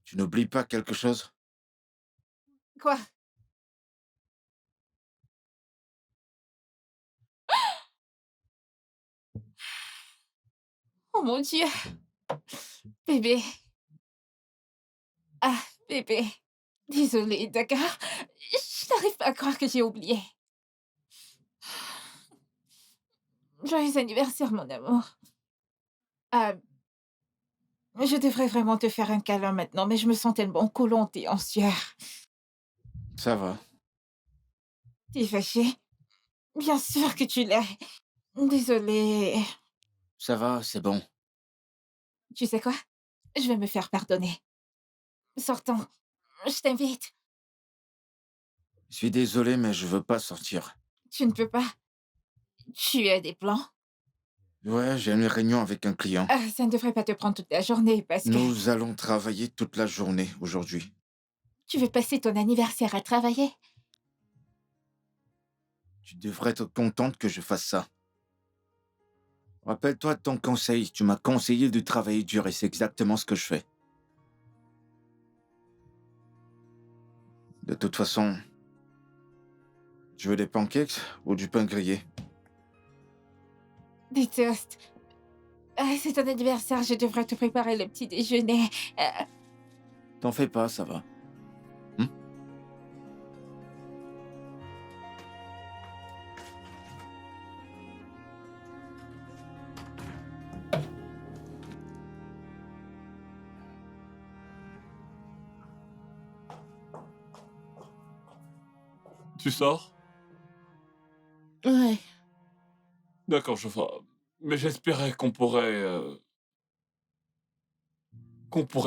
Tu n'oublies pas quelque chose? Quoi? Oh mon Dieu! Bébé. Ah, bébé. Désolée, d'accord? Je n'arrive pas à croire que j'ai oublié. Joyeux anniversaire, mon amour. Ah, je devrais vraiment te faire un câlin maintenant, mais je me sens tellement collante et en sueur. Ça va. T'es fâchée? Bien sûr que tu l'es. Désolée. Ça va, c'est bon. Tu sais quoi? Je vais me faire pardonner. Sortons. Je t'invite. Je suis désolé, mais je veux pas sortir. Tu ne peux pas. Tu as des plans? Ouais, j'ai une réunion avec un client. Ah, ça ne devrait pas te prendre toute la journée parce que Nous allons travailler toute la journée aujourd'hui. tu veux passer ton anniversaire à travailler. Tu devrais être contente que je fasse ça. Rappelle-toi de ton conseil. Tu m'as conseillé de travailler dur et c'est exactement ce que je fais. De toute façon, tu veux des pancakes ou du pain grillé? Des toasts. Ah, c'est ton anniversaire, je devrais te préparer le petit déjeuner. T'en fais pas, ça va. Tu sors? Ouais. D'accord, je vois. Mais j'espérais qu'on pourrait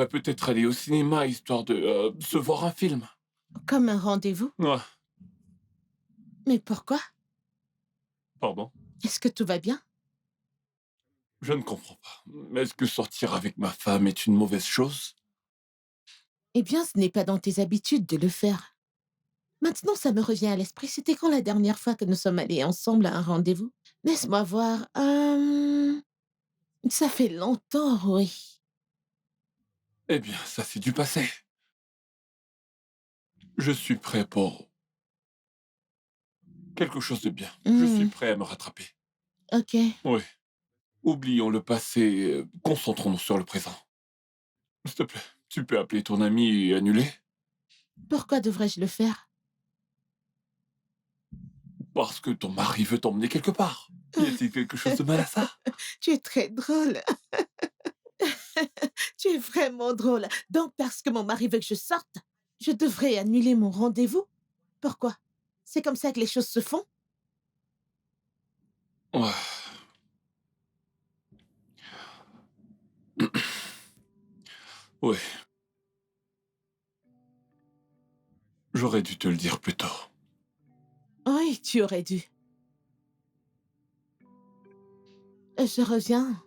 peut-être aller au cinéma histoire de se voir un film. Comme un rendez-vous. Ouais, Mais pourquoi? pardon. Est-ce que tout va bien? Je ne comprends pas. Est-ce que sortir avec ma femme est une mauvaise chose? Eh bien, ce n'est pas dans tes habitudes de le faire. Maintenant, ça me revient à l'esprit. C'était quand la dernière fois que nous sommes allés ensemble à un rendez-vous? Laisse-moi voir. Ça fait longtemps, oui. Eh bien, ça c'est du passé. Je suis prêt pour quelque chose de bien. Je suis prêt à me rattraper. Ok. Oui. Oublions le passé, concentrons-nous sur le présent. S'il te plaît, tu peux appeler ton ami et annuler? Pourquoi devrais-je le faire? Parce que ton mari veut t'emmener quelque part. Y a-t-il quelque chose de mal à ça? Tu es très drôle. Tu es vraiment drôle. Donc, parce que mon mari veut que je sorte, je devrais annuler mon rendez-vous? Pourquoi? C'est comme ça que les choses se font? Ouais. Oui. J'aurais dû te le dire plus tôt. Oui, tu aurais dû. Je reviens.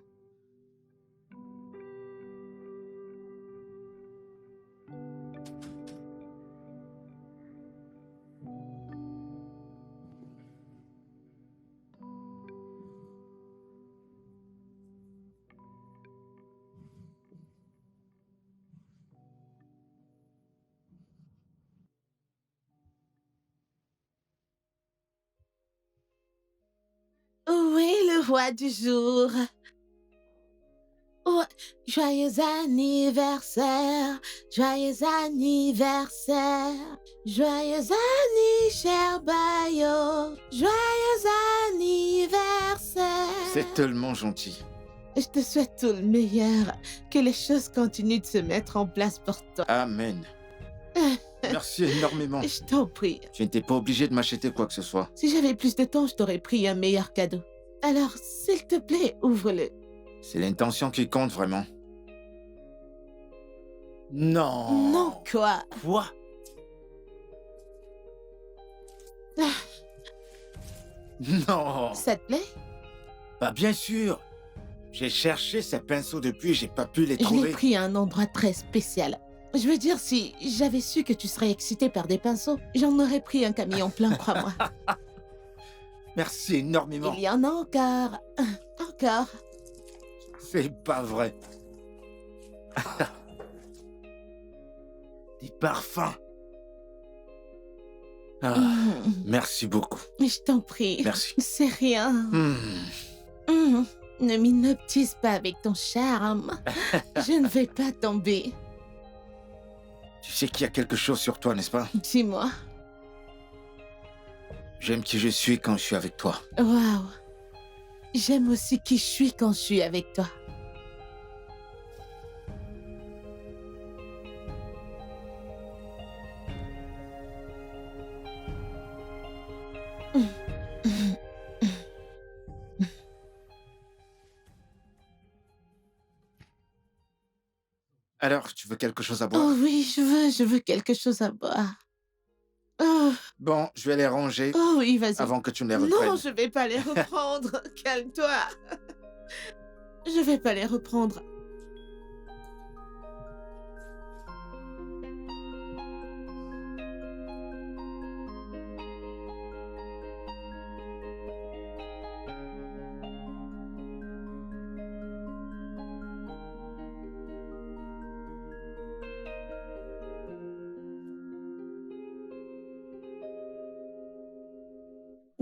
Oui, le roi du jour. Oh, joyeux anniversaire, joyeux anniversaire, joyeux anniversaire, cher Bayo, joyeux anniversaire. C'est tellement gentil. Je te souhaite tout le meilleur, que les choses continuent de se mettre en place pour toi. Amen. Merci énormément. Je t'en prie. Tu n'étais pas obligé de m'acheter quoi que ce soit. Si j'avais plus de temps, je t'aurais pris un meilleur cadeau. Alors, s'il te plaît, ouvre-le. C'est l'intention qui compte vraiment. Non. Non, quoi? Quoi? Non. Ça te plaît? Bah bien sûr. J'ai cherché ces pinceaux depuis et j'ai pas pu les Je l'ai trouver. pris à un endroit très spécial. Je veux dire, si j'avais su que tu serais excité par des pinceaux, j'en aurais pris un camion plein, crois-moi. Merci énormément. Il y en a encore. Encore. C'est pas vrai. Des parfums. Ah, merci beaucoup. Je t'en prie. Merci. C'est rien. Ne m'inoptise pas avec ton charme. Je ne vais pas tomber. Tu sais qu'il y a quelque chose sur toi, n'est-ce pas? Dis-moi. J'aime qui je suis quand je suis avec toi. Waouh. J'aime aussi qui je suis quand je suis avec toi. Alors, tu veux quelque chose à Oh boire? oui, je veux quelque chose à boire. Oh, Bon, je vais les ranger oh oui, vas-y. avant que tu ne les reprennes. Non, je vais pas les reprendre. Calme-toi. Je vais pas les reprendre.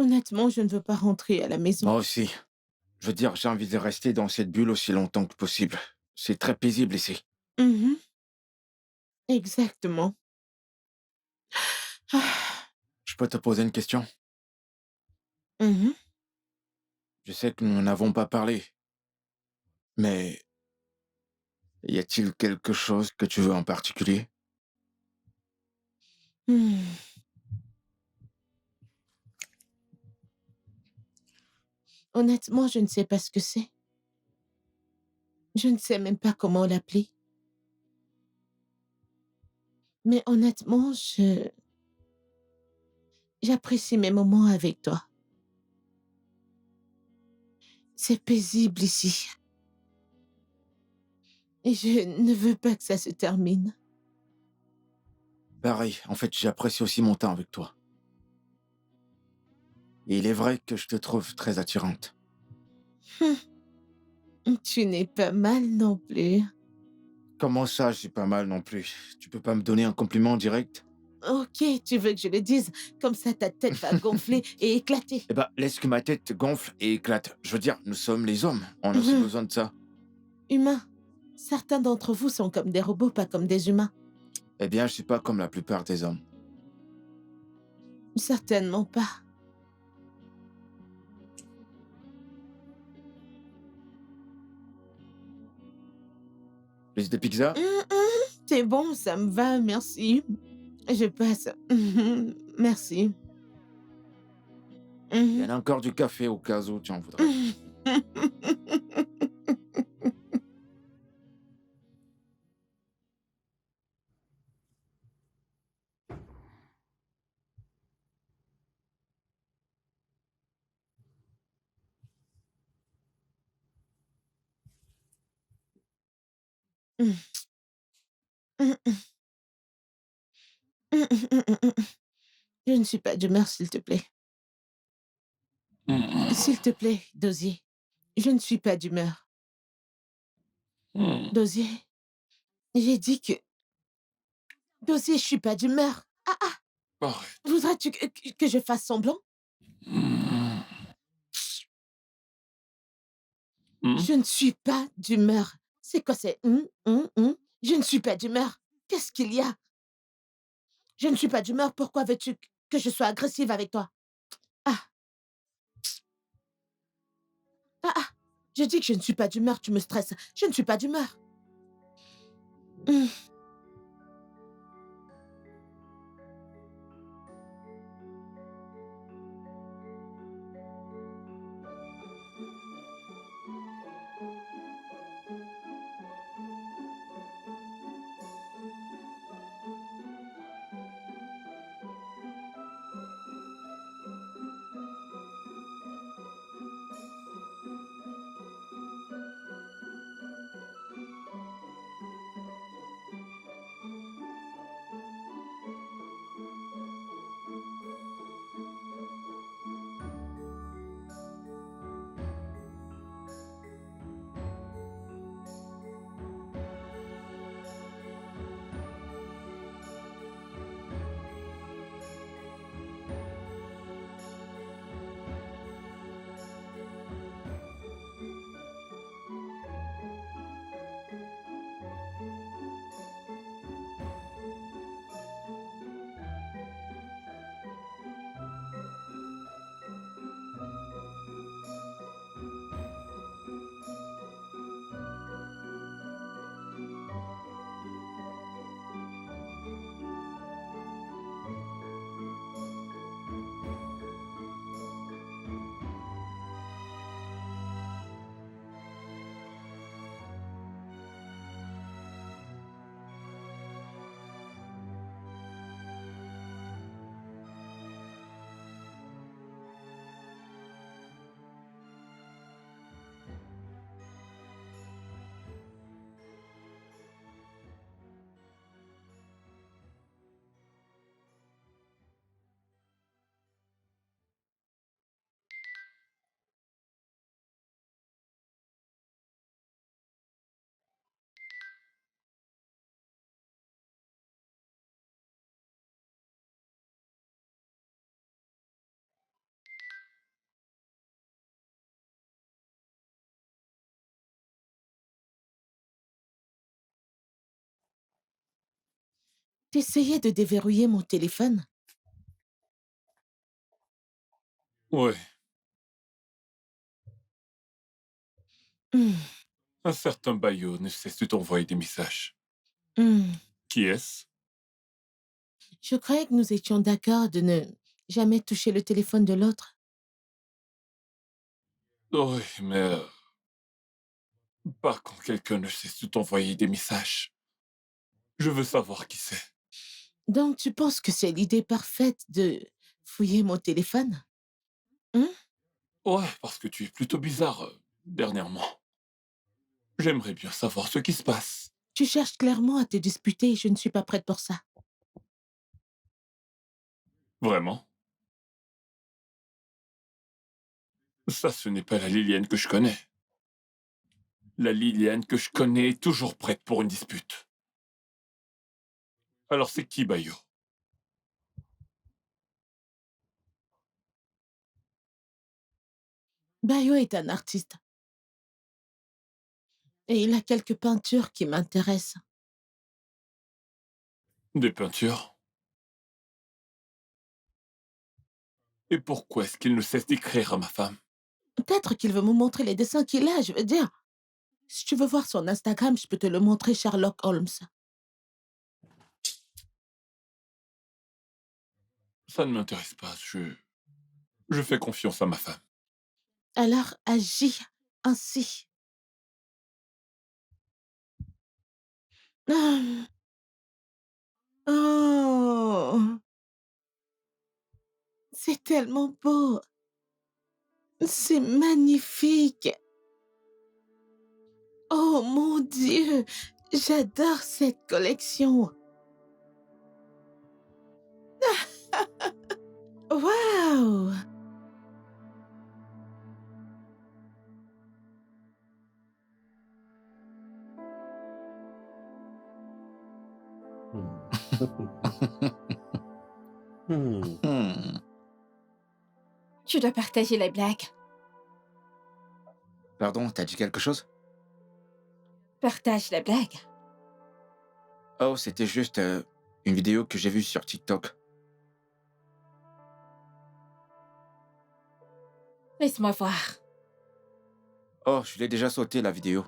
Honnêtement, je ne veux pas rentrer à la maison. Moi aussi. Je veux dire, j'ai envie de rester dans cette bulle aussi longtemps que possible. C'est très paisible ici. Mhm, exactement. Ah, Je peux te poser une question? mhm, Je sais que nous n'avons pas parlé, mais y a-t-il quelque chose que tu veux en particulier? hmm. Honnêtement, je ne sais pas ce que c'est. Je ne sais même pas comment l'appeler. Mais honnêtement, j'apprécie mes moments avec toi. C'est paisible ici. Et je ne veux pas que ça se termine. Pareil, en fait, j'apprécie aussi mon temps avec toi. Et il est vrai que je te trouve très attirante. Tu n'es pas mal non plus. Comment ça, j'ai pas mal non plus? Tu peux pas me donner un compliment direct? Ok, tu veux que je le dise, comme ça ta tête va gonfler et éclater. Eh ben, laisse que ma tête gonfle et éclate. Je veux dire, nous sommes les hommes. On a aussi Mhm. besoin de ça. Humains. Certains d'entre vous sont comme des robots, pas comme des humains. Eh bien, je suis pas comme la plupart des hommes. Certainement pas. Plus de pizza? C'est bon, ça me va, merci. Je passe. Merci. Il y en a encore du café au cas où tu en voudrais. Je ne suis pas d'humeur, s'il te plaît. S'il te plaît, Dosier. Je ne suis pas d'humeur. Dosier, j'ai dit que... Dosier, je suis pas d'humeur. Arrête. Voudrais-tu que je fasse semblant? Je ne suis pas d'humeur. C'est quoi, c'est... Je ne suis pas d'humeur. Qu'est-ce qu'il y a? Je ne suis pas d'humeur. Pourquoi veux-tu que je sois agressive avec toi? Ah, ah. Je dis que je ne suis pas d'humeur, tu me stresses. Je ne suis pas d'humeur. Hum. T'essayais de déverrouiller mon téléphone? Ouais, Hmm, un certain Bayo ne cesse de t'envoyer des messages. hmm. Qui est-ce? Je croyais que nous étions d'accord de ne jamais toucher le téléphone de l'autre. Oui, mais pas quand quelqu'un ne cesse de t'envoyer des messages. Je veux savoir qui c'est. Donc tu penses que c'est l'idée parfaite de fouiller mon téléphone? Hein? Ouais, parce que tu es plutôt bizarre dernièrement. J'aimerais bien savoir ce qui se passe. Tu cherches clairement à te disputer et je ne suis pas prête pour ça. Vraiment? Ça, ce n'est pas la Liliane que je connais. La Liliane que je connais est toujours prête pour une dispute. Alors c'est qui, Bayo? Bayo est un artiste et il a quelques peintures qui m'intéressent. Des peintures? Et pourquoi est-ce qu'il ne cesse d'écrire à ma femme? Peut-être qu'il veut me montrer les dessins qu'il a, je veux dire. Si tu veux voir son Instagram, je peux te le montrer, Sherlock Holmes. Ça ne m'intéresse pas. Je fais confiance à ma femme. Alors agis ainsi. Ah. Oh, c'est tellement beau. C'est magnifique. Oh mon Dieu, j'adore cette collection. Waouh! Hmm. Tu dois partager les blagues. Pardon, t'as dit quelque chose? Partage les blagues. Oh, c'était juste une vidéo que j'ai vue sur TikTok. Laisse-moi voir. Oh, je l'ai déjà sauté la vidéo.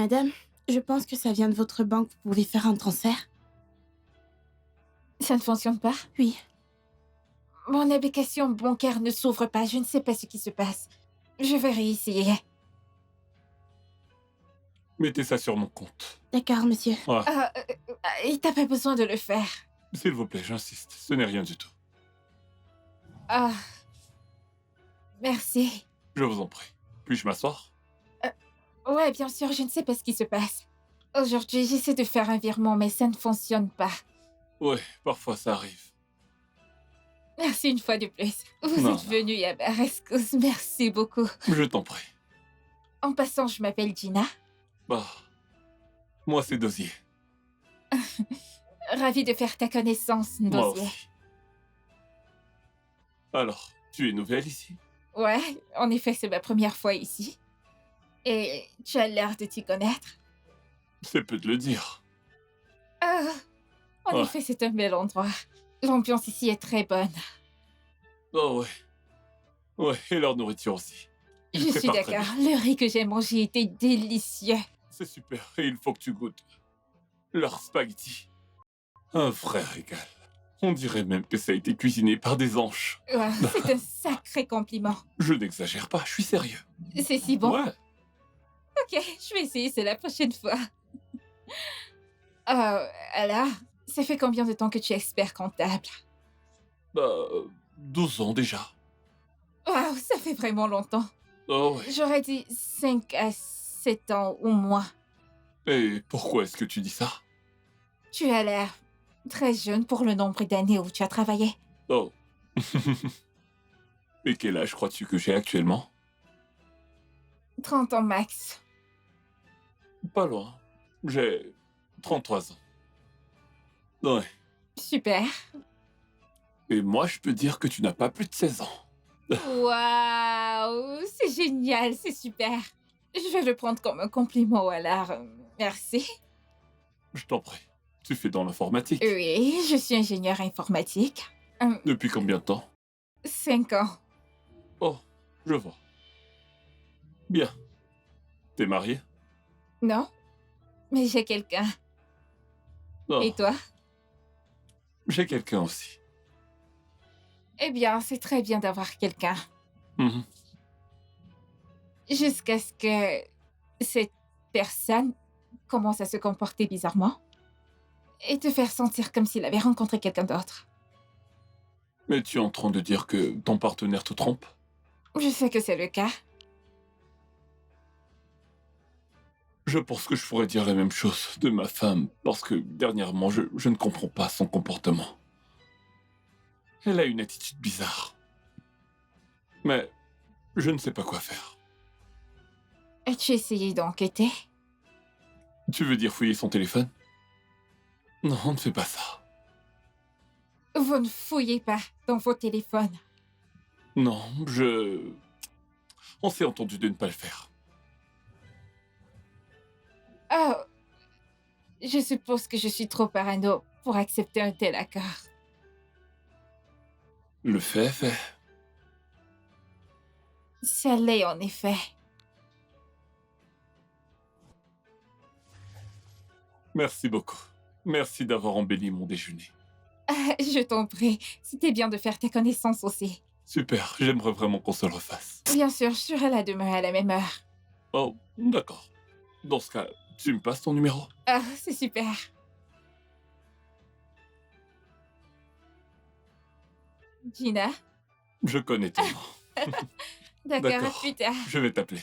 Madame, je pense que ça vient de votre banque. Vous pouvez faire un transfert? Ça ne fonctionne pas? Oui. Mon application bancaire ne s'ouvre pas. Je ne sais pas ce qui se passe. Je vais réessayer. Mettez ça sur mon compte. D'accord, monsieur. Ouais, Et t'as pas besoin de le faire. s'il vous plaît, j'insiste. Ce n'est rien du tout. Ah. Merci. Je vous en prie. Puis-je m'asseoir? Ouais, bien sûr, je ne sais pas ce qui se passe. Aujourd'hui, j'essaie de faire un virement, mais ça ne fonctionne pas. Ouais, parfois ça arrive. Merci une fois de plus. Vous Non, êtes venu à ma rescousse. Merci beaucoup. Je t'en prie. En passant, je m'appelle Gina. Bah, moi c'est Dosier. Ravie de faire ta connaissance, Moi Dosier. aussi. Alors, tu es nouvelle ici? Ouais, en effet, c'est ma première fois ici. Et tu as l'air de t'y connaître. C'est peu de le dire. Ah, en Ouais. effet, c'est un bel endroit. L'ambiance ici est très bonne. Oh ouais. Ouais, et leur nourriture aussi. Ils Je suis préparent très d'accord. bien. Le riz que j'ai mangé était délicieux. C'est super, et il faut que tu goûtes. Leur spaghetti. Un vrai régal. On dirait même que ça a été cuisiné par des anges. Ouais, c'est un sacré compliment. Je n'exagère pas, je suis sérieux. C'est si bon. Ouais. Ok, je vais essayer, c'est la prochaine fois. Alors, ça fait combien de temps que tu es expert comptable? Bah, 12 ans déjà. Waouh, ça fait vraiment longtemps. Oh ouais. J'aurais dit 5 à 7 ans ou moins. Et pourquoi est-ce que tu dis ça? Tu as l'air très jeune pour le nombre d'années où tu as travaillé. Oh. Et quel âge crois-tu que j'ai actuellement? 30 ans max. Pas loin. J'ai 33 ans. Ouais. Super. Et moi, je peux dire que tu n'as pas plus de 16 ans. Waouh, c'est génial, c'est super. Je vais le prendre comme un compliment alors. Merci. Je t'en prie. Tu fais dans l'informatique. Oui, je suis ingénieur informatique. Depuis combien de temps? 5 ans. Oh, je vois. Bien. T'es marié? Non, mais j'ai quelqu'un. Oh, Et toi? j'ai quelqu'un aussi. Eh bien, c'est très bien d'avoir quelqu'un. Mhm. Jusqu'à ce que cette personne commence à se comporter bizarrement et te faire sentir comme s'il avait rencontré quelqu'un d'autre. Mais tu es en train de dire que ton partenaire te trompe? Je sais que c'est le cas. Je pense que je pourrais dire la même chose de ma femme, parce que dernièrement, je ne comprends pas son comportement. Elle a une attitude bizarre. Mais je ne sais pas quoi faire. As-tu essayé d'enquêter? Tu veux dire fouiller son téléphone? Non, ne fais pas ça. Vous ne fouillez pas dans vos téléphones. Non, On s'est entendu de ne pas le faire. Oh, je suppose que je suis trop parano pour accepter un tel accord. Le fait est fait. Ça l'est en effet. Merci beaucoup. Merci d'avoir embelli mon déjeuner. Ah, je t'en prie, c'était bien de faire ta connaissance aussi. Super, j'aimerais vraiment qu'on se le refasse. Bien sûr, je serai là demain à la même heure. Oh, d'accord. Dans ce cas, tu me passes ton numéro? Ah, c'est super. Gina? Je connais ton nom. D'accord, à D'accord. plus tard. Je vais t'appeler.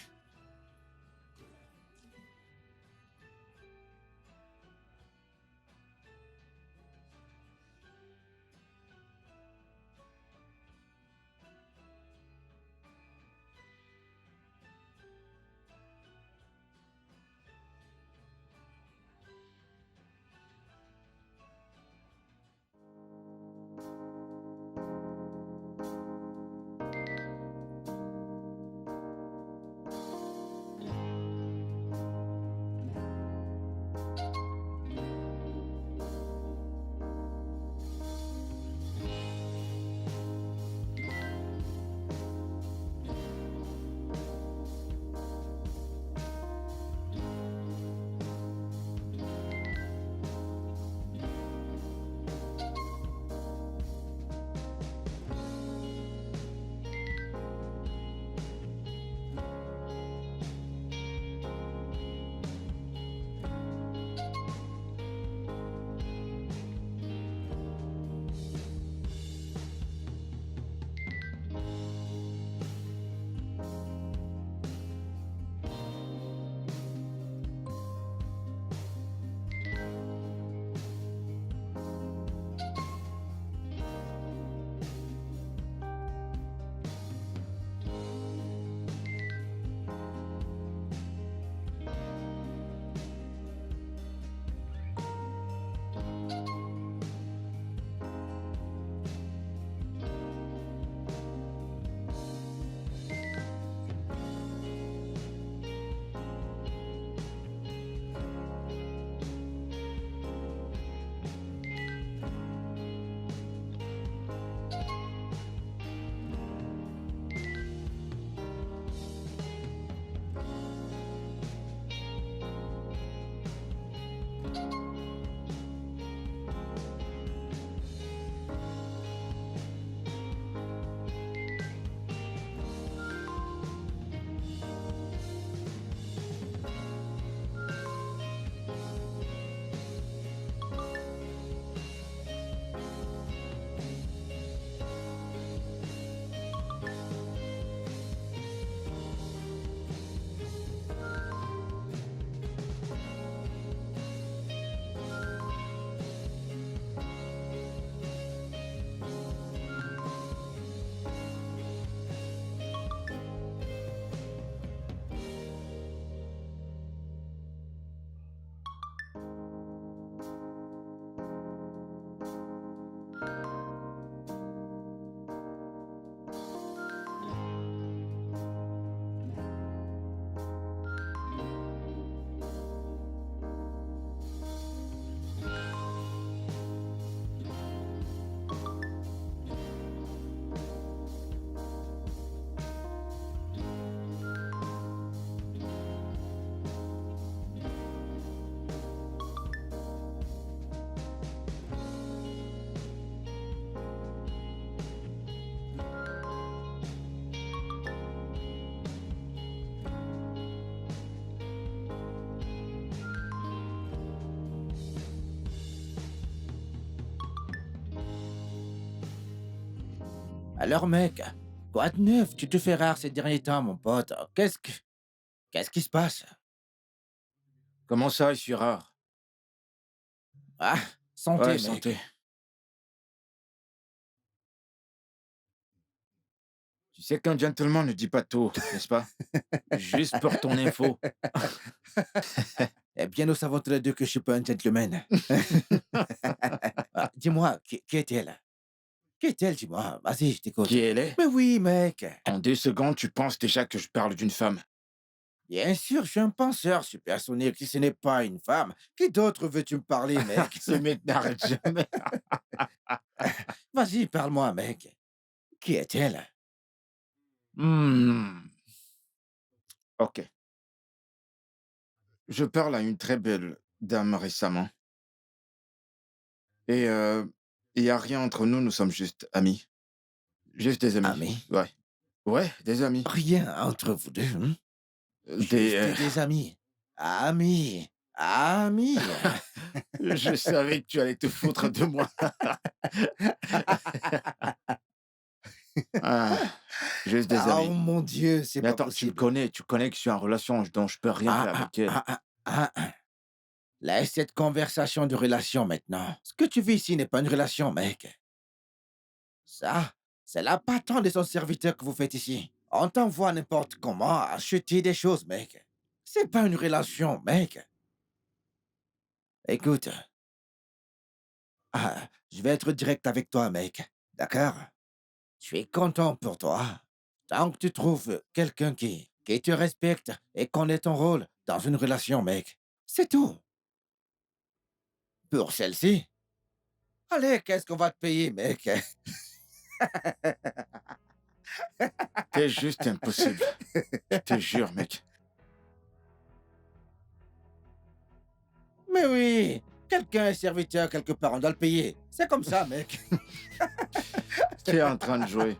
Alors, mec, quoi de neuf? Tu te fais rare ces derniers temps, mon pote. Qu'est-ce qui se passe? Comment ça, je suis rare? Ah, santé, Ouais, mec. santé. Tu sais qu'un gentleman ne dit pas tout, n'est-ce pas? Juste pour ton info. Eh bien, nous savons tous les deux que je suis pas un gentleman. Ah, dis-moi, qui est-elle? Qui est-elle, dis-moi? Vas-y, je t'écoute. Qui elle est? Mais oui, mec. En 2 secondes, tu penses déjà que je parle d'une femme. Bien sûr, je suis un penseur supersonique. Si ce n'est pas une femme, qui d'autre veux-tu me parler, mec? Ce mec n'arrête jamais. Vas-y, parle-moi, mec. Qui est-elle? Hmm. Ok. Je parle à une très belle dame récemment. Et il n'y a rien entre nous, nous sommes juste amis. Juste des amis. Ami? Ouais. Ouais, des amis. Rien entre vous deux, hein? Des, Juste des amis. Amis. Amis. je savais que tu allais te foutre de moi. Ah, juste des Oh amis. mon Dieu, c'est Mais pas attends, possible. tu connais que je suis en relation dont je peux rien faire avec elle. Ah. Laisse cette conversation de relation maintenant. Ce que tu vis ici n'est pas une relation, mec. Ça, c'est la patente de son serviteur que vous faites ici. On t'envoie n'importe comment acheter des choses, mec. C'est pas une relation, mec. Écoute, je vais être direct avec toi, mec. D'accord? Je suis content pour toi. Tant que tu trouves quelqu'un qui te respecte et connaît ton rôle dans une relation, mec. C'est tout. Pour celle-ci, allez, qu'est-ce qu'on va te payer, mec? T'es juste impossible. Je te jure, mec. Mais oui, quelqu'un est serviteur quelque part, on doit le payer. C'est comme ça, mec. Tu es en train de jouer.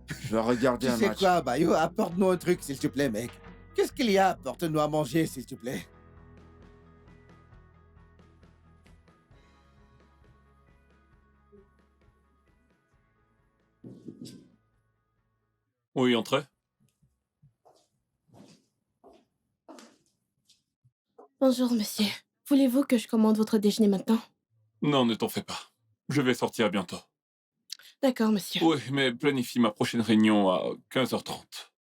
Je vais regarder Tu un sais match. quoi, Bayo, apporte-nous un truc, s'il te plaît, mec. Qu'est-ce qu'il y a? Apporte-nous à manger, s'il te plaît. Oui, entrez. Bonjour, monsieur. Voulez-vous que je commande votre déjeuner maintenant? Non, ne t'en fais pas. Je vais sortir bientôt. D'accord, monsieur. Oui, mais planifie ma prochaine réunion à 15h30.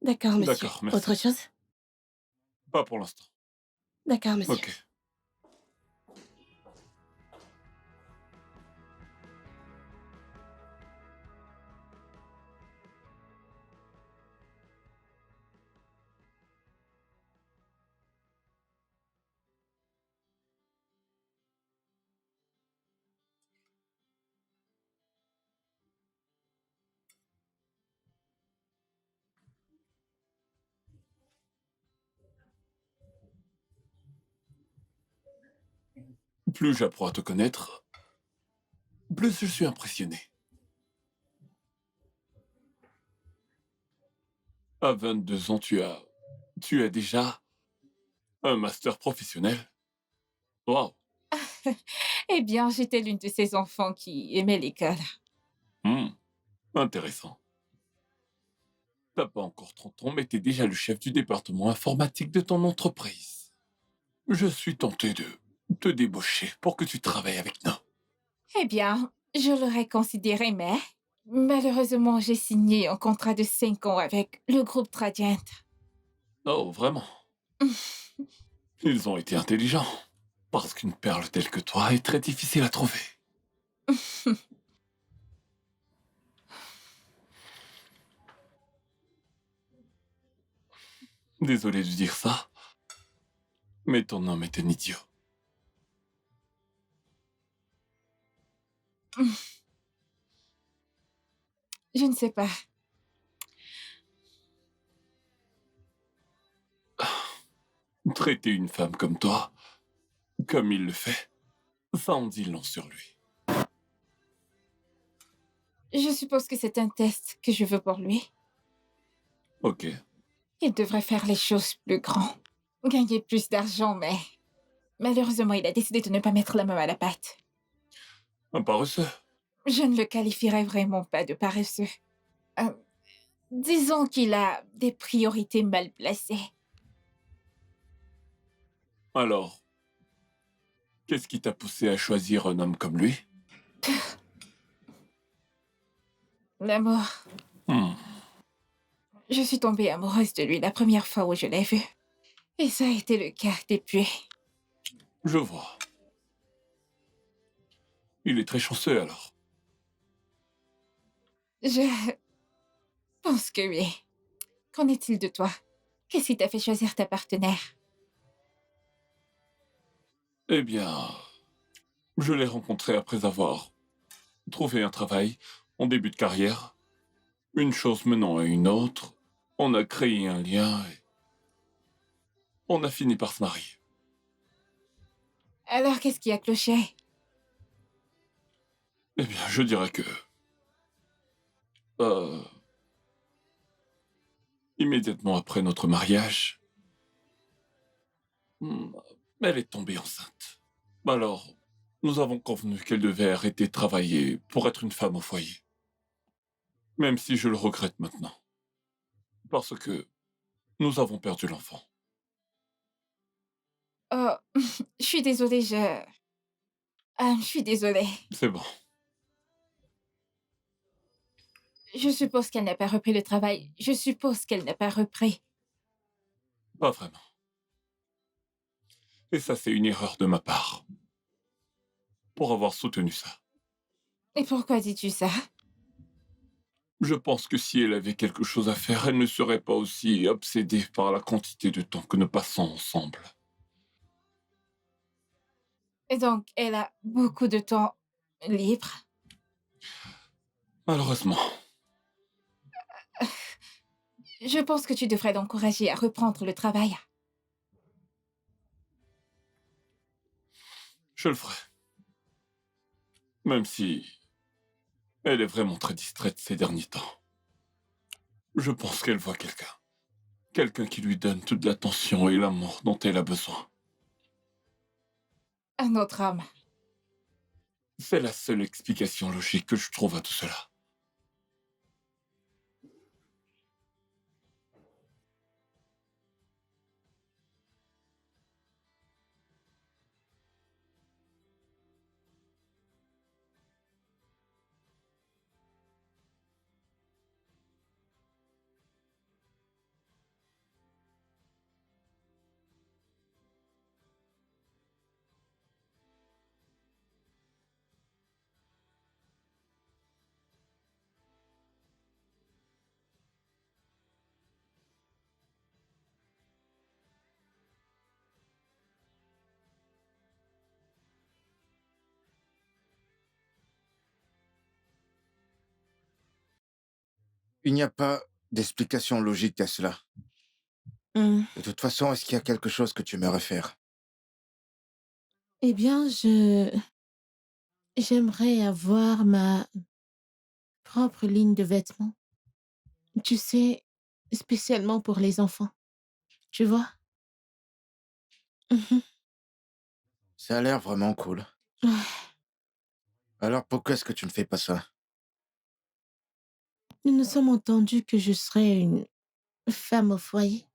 D'accord, monsieur. D'accord, merci. Autre chose? Pas pour l'instant. D'accord, monsieur. Ok. Plus j'apprends à te connaître, plus je suis impressionné. À 22 ans, tu as déjà un master professionnel. Waouh. Eh bien, j'étais l'une de ces enfants qui aimaient l'école. Hmm, intéressant. T'as pas encore 30 ans, mais t'es déjà le chef du département informatique de ton entreprise. Je suis tenté de te débaucher pour que tu travailles avec nous. Eh bien, je l'aurais considéré, mais malheureusement, j'ai signé un contrat de 5 ans avec le groupe Tradient. Oh, vraiment? Ils ont été intelligents. Parce qu'une perle telle que toi est très difficile à trouver. Désolé de dire ça, mais ton homme est un idiot. Je ne sais pas. Traiter une femme comme toi, comme il le fait, ça en dit long sur lui. Je suppose que c'est un test que je veux pour lui. Ok. Il devrait faire les choses plus grand. Gagner plus d'argent, mais malheureusement, il a décidé de ne pas mettre la main à la pâte. Un paresseux. Je ne le qualifierais vraiment pas de paresseux. Euh, Disons qu'il a des priorités mal placées. Alors, qu'est-ce qui t'a poussé à choisir un homme comme lui? L'amour. Hmm, Je suis tombée amoureuse de lui la première fois où je l'ai vu. Et ça a été le cas depuis. je vois. Il est très chanceux alors. Je pense que oui. Qu'en est-il de toi? Qu'est-ce qui t'a fait choisir ta partenaire? Eh bien, je l'ai rencontré après avoir trouvé un travail en début de carrière. Une chose menant à une autre, on a créé un lien et on a fini par se marier. Alors qu'est-ce qui a cloché? Eh bien, je dirais que... euh, immédiatement après notre mariage, hmm, elle est tombée enceinte. Alors, nous avons convenu qu'elle devait arrêter de travailler pour être une femme au foyer. Même si je le regrette maintenant. Parce que nous avons perdu l'enfant. Oh, je suis désolée, je suis désolée. C'est bon. Je suppose qu'elle n'a pas repris le travail. Je suppose qu'elle n'a pas repris. Pas vraiment. Et ça, c'est une erreur de ma part. Pour avoir soutenu ça. Et pourquoi dis-tu ça? Je pense que si elle avait quelque chose à faire, elle ne serait pas aussi obsédée par la quantité de temps que nous passons ensemble. Et donc, elle a beaucoup de temps libre. Malheureusement, Je pense que tu devrais l'encourager à reprendre le travail. je le ferai. Même si elle est vraiment très distraite ces derniers temps. Je pense qu'elle voit quelqu'un. Quelqu'un qui lui donne toute l'attention et l'amour dont elle a besoin. Un autre homme. C'est la seule explication logique que je trouve à tout cela. Il n'y a pas d'explication logique à cela. Hmm. De toute façon, est-ce qu'il y a quelque chose que tu aimerais faire? Eh bien, j'aimerais avoir ma propre ligne de vêtements. Tu sais, spécialement pour les enfants. Tu vois? Mhm. Ça a l'air vraiment cool. Ah, Alors pourquoi est-ce que tu ne fais pas ça? nous nous sommes entendus que je serais une femme au foyer.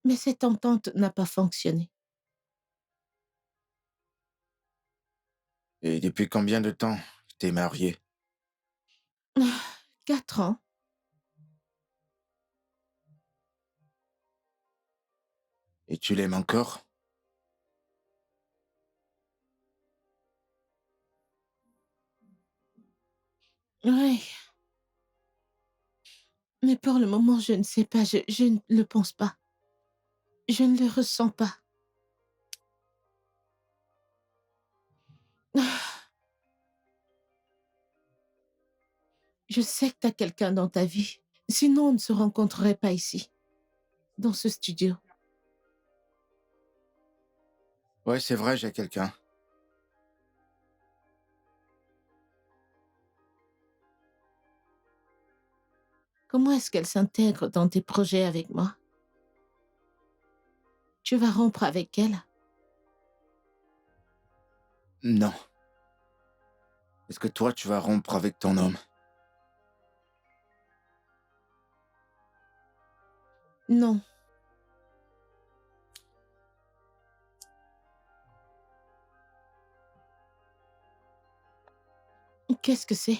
Mais cette entente n'a pas fonctionné. Et depuis combien de temps t'es marié? Ah, 4 ans. Et tu l'aimes encore? Oui. Mais pour le moment, je ne sais pas. Je ne le pense pas. Je ne le ressens pas. Ah, je sais que tu as quelqu'un dans ta vie. Sinon, on ne se rencontrerait pas ici, dans ce studio. Ouais, c'est vrai, j'ai quelqu'un. Comment est-ce qu'elle s'intègre dans tes projets avec moi? Tu vas rompre avec elle? Non. Est-ce que toi, tu vas rompre avec ton homme? Non. Qu'est-ce que c'est?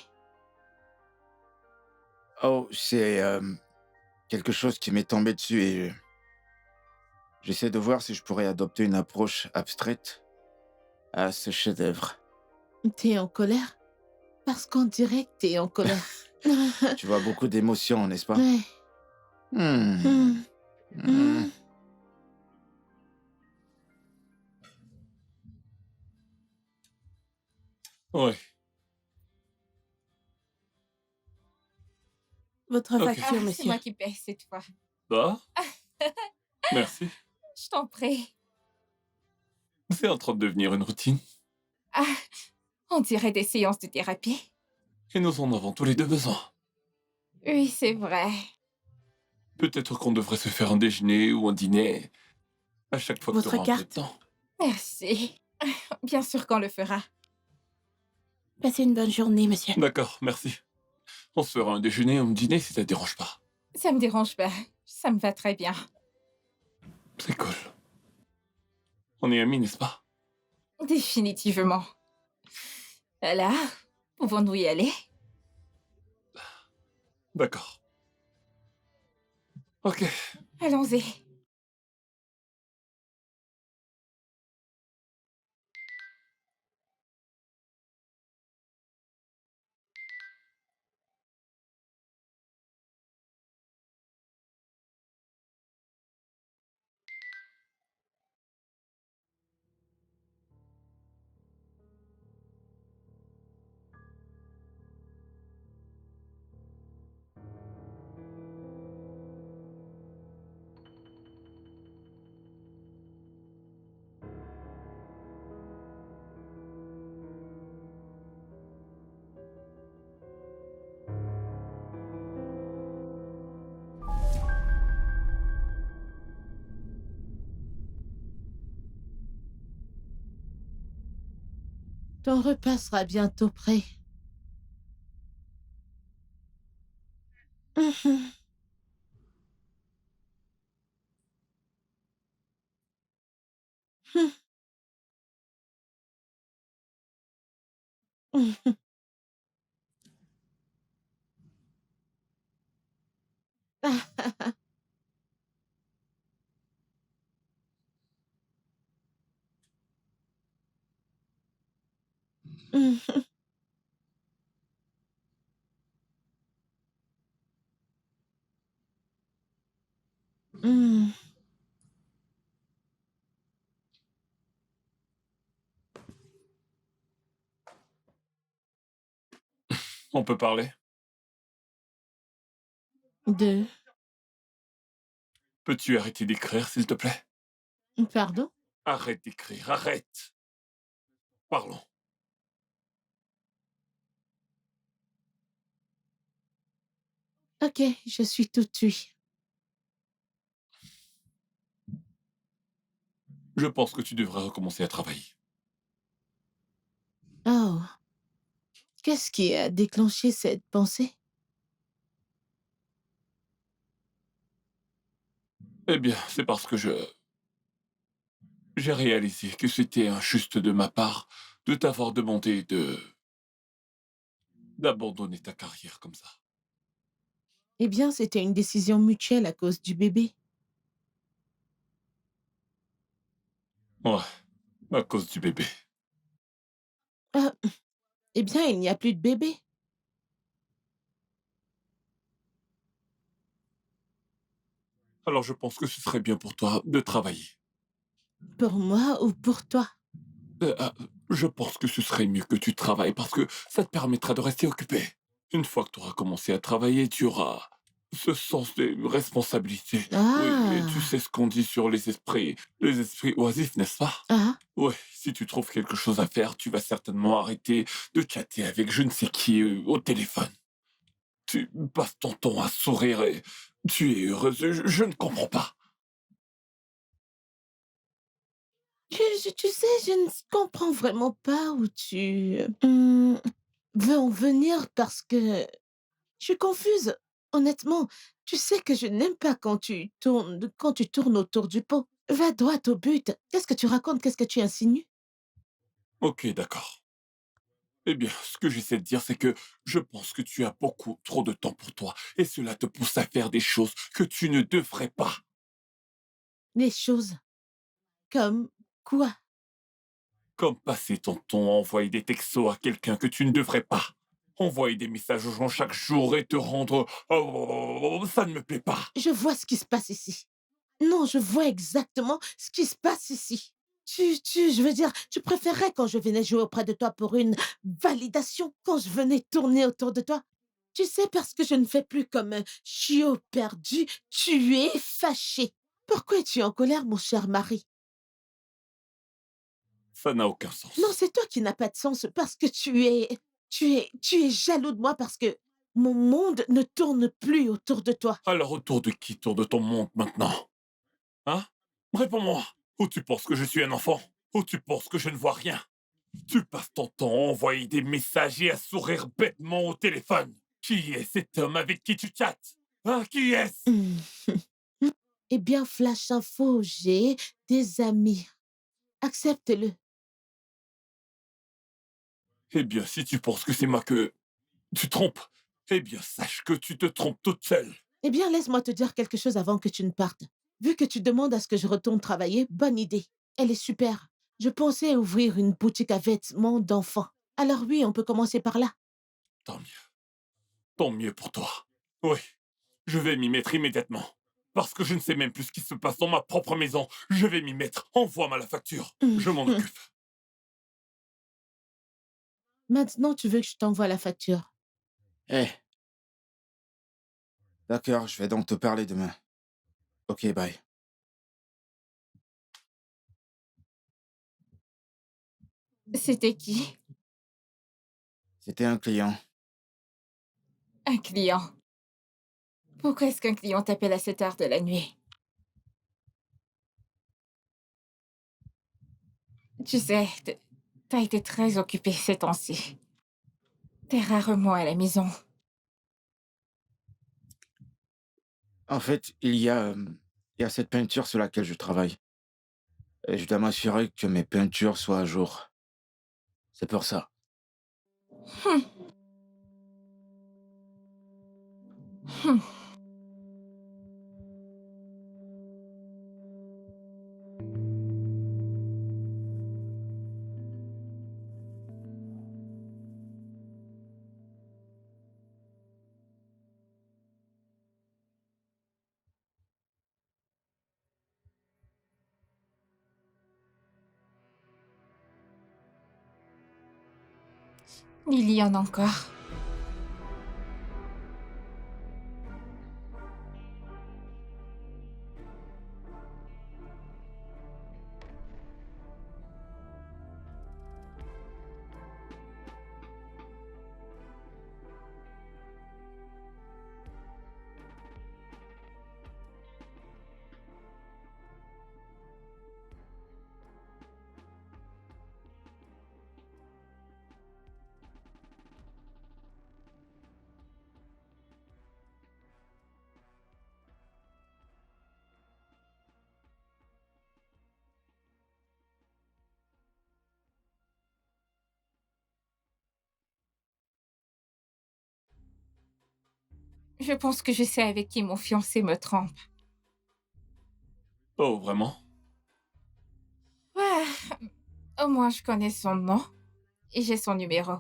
Oh, c'est quelque chose qui m'est tombé dessus et j'essaie de voir si je pourrais adopter une approche abstraite à ce chef-d'œuvre. T'es en colère? Parce qu'en direct, t'es en colère. Tu vois beaucoup d'émotions, n'est-ce pas? Ouais. Hmm. Hmm. Hmm. Hmm. Ouais, Votre ok. facture, C'est monsieur. moi qui paie cette fois. Bah, merci. Je t'en prie. C'est en train de devenir une routine. Ah, on dirait des séances de thérapie. Et nous en avons tous les deux besoin. Oui, c'est vrai. Peut-être qu'on devrait se faire un déjeuner ou un dîner à chaque fois que tu Votre auras un peu de carte. temps. Merci. Bien sûr qu'on le fera. Passez une bonne journée, monsieur. D'accord, merci. On se fera un déjeuner ou un dîner si ça te dérange pas. Ça me dérange pas. Ça me va très bien. C'est cool. On est amis, n'est-ce pas? Définitivement. Alors, pouvons-nous y aller? D'accord. Ok. Allons-y. Ton repas sera bientôt prêt. Mhm. Mhm. Mhm. Mhm. On peut parler? Deux. Peux-tu arrêter d'écrire, s'il te plaît? Pardon? Arrête d'écrire, arrête! Parlons. Ok, je suis tout oui. Je pense que tu devrais recommencer à travailler. Oh, qu'est-ce qui a déclenché cette pensée? Eh bien, c'est parce que j'ai réalisé que c'était injuste de ma part de t'avoir demandé d'abandonner ta carrière comme ça. Eh bien, c'était une décision mutuelle à cause du bébé. Ouais, à cause du bébé. Ah, eh bien, il n'y a plus de bébé. Alors je pense que ce serait bien pour toi de travailler. Pour moi ou pour toi? Je pense que ce serait mieux que tu travailles parce que ça te permettra de rester occupé. Une fois que tu auras commencé à travailler, tu auras ce sens de responsabilité. Oui, et tu Ah, sais ce qu'on dit sur les esprits oisifs, n'est-ce pas? ah, Oui, si tu trouves quelque chose à faire, tu vas certainement arrêter de chatter avec je ne sais qui au téléphone. Tu passes ton temps à sourire et tu es heureuse. Je ne comprends pas. tu sais, je ne comprends vraiment pas où tu... veux en venir parce que je suis confuse. Honnêtement, tu sais que je n'aime pas quand tu tournes autour du pot. Va droit au but. Qu'est-ce que tu racontes? Qu'est-ce que tu insinues? Ok, d'accord. Eh bien, ce que j'essaie de dire, c'est que je pense que tu as beaucoup trop de temps pour toi, et cela te pousse à faire des choses que tu ne devrais pas. Les choses comme quoi? Comme passer ton temps à envoyer des textos à quelqu'un que tu ne devrais pas. Envoyer des messages aux gens chaque jour et te rendre... Oh, ça ne me plaît pas. Je vois ce qui se passe ici. Non, je vois exactement ce qui se passe ici. Je veux dire, tu préférerais quand je venais jouer auprès de toi pour une validation, quand je venais tourner autour de toi. Tu sais, parce que je ne fais plus comme un chiot perdu, tu es fâché. Pourquoi es-tu en colère, mon cher mari? Ça n'a aucun Non, sens. c'est toi qui n'as pas de sens parce que tu es jaloux de moi parce que mon monde ne tourne plus autour de toi. Alors autour de qui tourne ton monde maintenant? Hein? Réponds-moi. Ou tu penses que je suis un enfant? Ou tu penses que je ne vois rien? Tu passes ton temps à envoyer des messages et à sourire bêtement au téléphone. Qui est cet homme avec qui tu chattes? Hein? Qui est-ce? Eh bien, Flash Info, j'ai des amis. Accepte-le. Eh bien, si tu penses que c'est moi que tu trompes, eh bien, sache que tu te trompes toute seule. Eh bien, laisse-moi te dire quelque chose avant que tu ne partes. Vu que tu demandes à ce que je retourne travailler, bonne idée. Elle est super. Je pensais ouvrir une boutique à vêtements d'enfants. Alors oui, on peut commencer par là. Tant mieux. Tant mieux pour toi. Oui, je vais m'y mettre immédiatement. Parce que je ne sais même plus ce qui se passe dans ma propre maison. Je vais m'y mettre. Envoie-moi la facture. Je m'en occupe. Maintenant, tu veux que je t'envoie la facture. Eh, d'accord, je vais donc te parler demain. Ok, bye. C'était qui? C'était un client. Un client. Pourquoi est-ce qu'un client t'appelle à cette heure de la nuit? Tu sais, t'as été très occupée ces temps-ci. T'es rarement à la maison. En fait, il y a cette peinture sur laquelle je travaille. Et je dois m'assurer que mes peintures soient à jour. C'est pour ça. Hum, hum. Il y en a encore. Je pense que je sais avec qui mon fiancé me trompe. Oh, vraiment? Ouais, au moins je connais son nom et j'ai son numéro.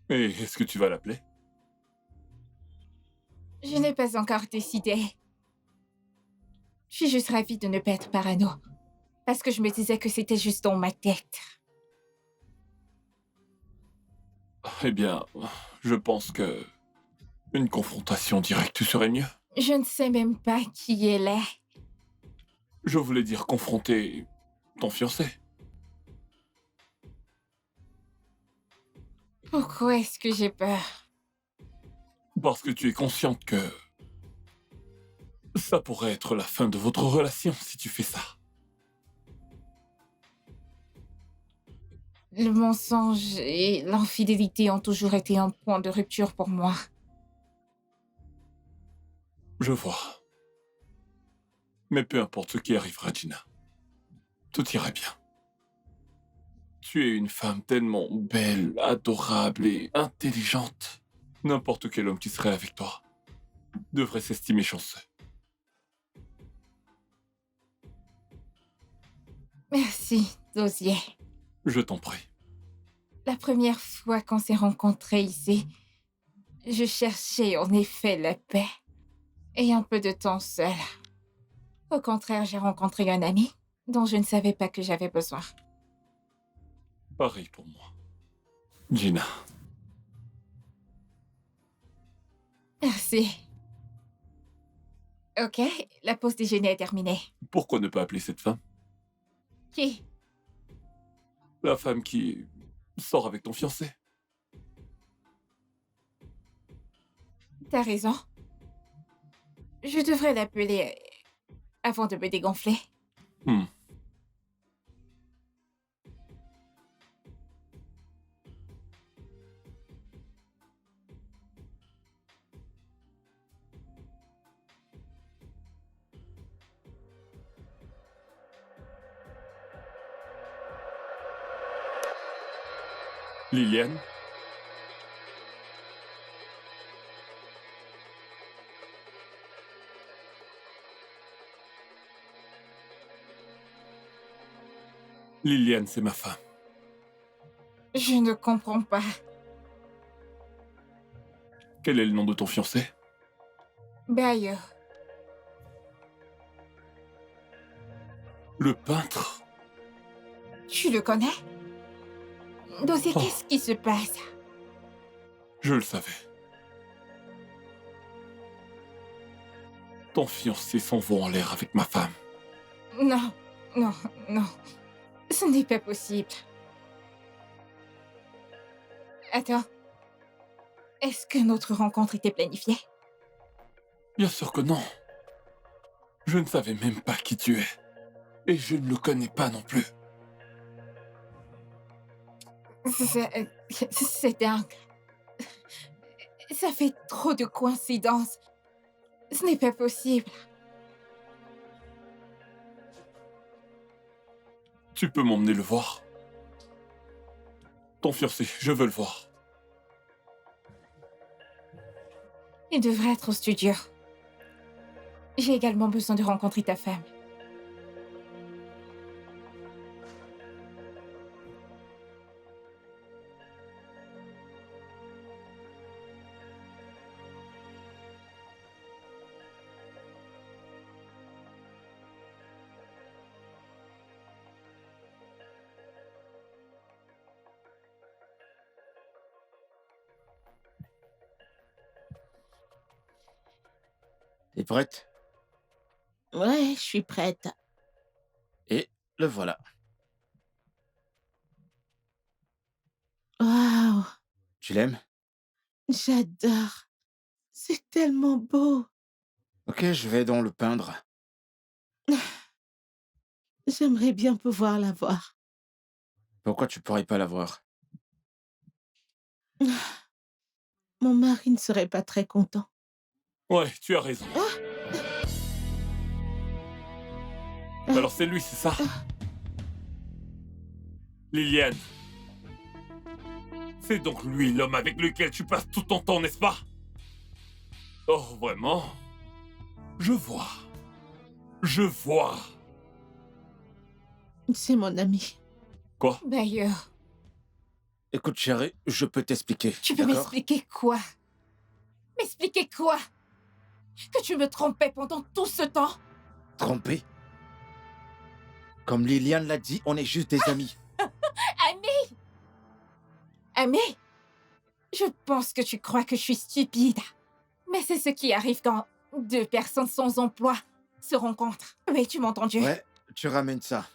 Et est-ce que tu vas l'appeler? Je n'ai pas encore décidé. Je suis juste ravie de ne pas être parano. Parce que je me disais que c'était juste dans ma tête. Eh bien, je pense que une confrontation directe serait mieux. Je ne sais même pas qui elle est. Je voulais dire confronter ton fiancé. Pourquoi est-ce que j'ai peur? Parce que tu es consciente que ça pourrait être la fin de votre relation si tu fais ça. Le mensonge et l'infidélité ont toujours été un point de rupture pour moi. Je vois. Mais peu importe ce qui arrivera, Gina. Tout ira bien. Tu es une femme tellement belle, adorable et intelligente. N'importe quel homme qui serait avec toi devrait s'estimer chanceux. Merci, Dosier. Je t'en prie. La première fois qu'on s'est rencontrés ici, je cherchais en effet la paix et un peu de temps seul. Au contraire, j'ai rencontré un ami dont je ne savais pas que j'avais besoin. Pareil pour moi. Gina, Merci. Ok, la pause déjeuner est terminée. pourquoi ne pas appeler cette femme? Qui? La femme qui sort avec ton fiancé. T'as raison. Je devrais l'appeler avant de me dégonfler. Hmm. Liliane? Liliane, c'est ma femme. Je ne comprends pas. Quel est le nom de ton fiancé? Bayo, Le peintre? tu le connais? Dosier, Oh. qu'est-ce qui se passe? Je le savais. Ton fiancé s'envole en l'air avec ma femme. Non, non, non. Ce n'est pas possible. Attends. Est-ce que notre rencontre était planifiée? Bien sûr que non. Je ne savais même pas qui tu es. Et je ne le connais pas non plus. C'est dingue. Ça fait trop de coïncidences. Ce n'est pas possible. Tu peux m'emmener le voir? Ton fiancé, je veux le voir. Il devrait être au studio. J'ai également besoin de rencontrer ta femme. T'es prête? Ouais, je suis prête. Et le voilà. Waouh, Tu l'aimes? j'adore. C'est tellement beau. Ok, je vais donc le peindre. J'aimerais bien pouvoir la voir. Pourquoi tu pourrais pas l'avoir? Mon mari ne serait pas très content. Ouais, tu as raison. Alors c'est lui, c'est ça? Liliane. C'est donc lui l'homme avec lequel tu passes tout ton temps, n'est-ce pas? Oh, vraiment? Je vois. Je vois. C'est mon ami. Quoi? Bayo, Écoute, chérie, je peux t'expliquer. tu peux d'accord? m'expliquer quoi? M'expliquer quoi? Que tu me trompais pendant tout ce temps? Trompé? Comme Liliane l'a dit, on est juste des amis. Ami! Ami! Je pense que tu crois que je suis stupide. Mais c'est ce qui arrive quand deux personnes sans emploi se rencontrent. Oui, tu m'as entendu? Ouais, tu ramènes ça.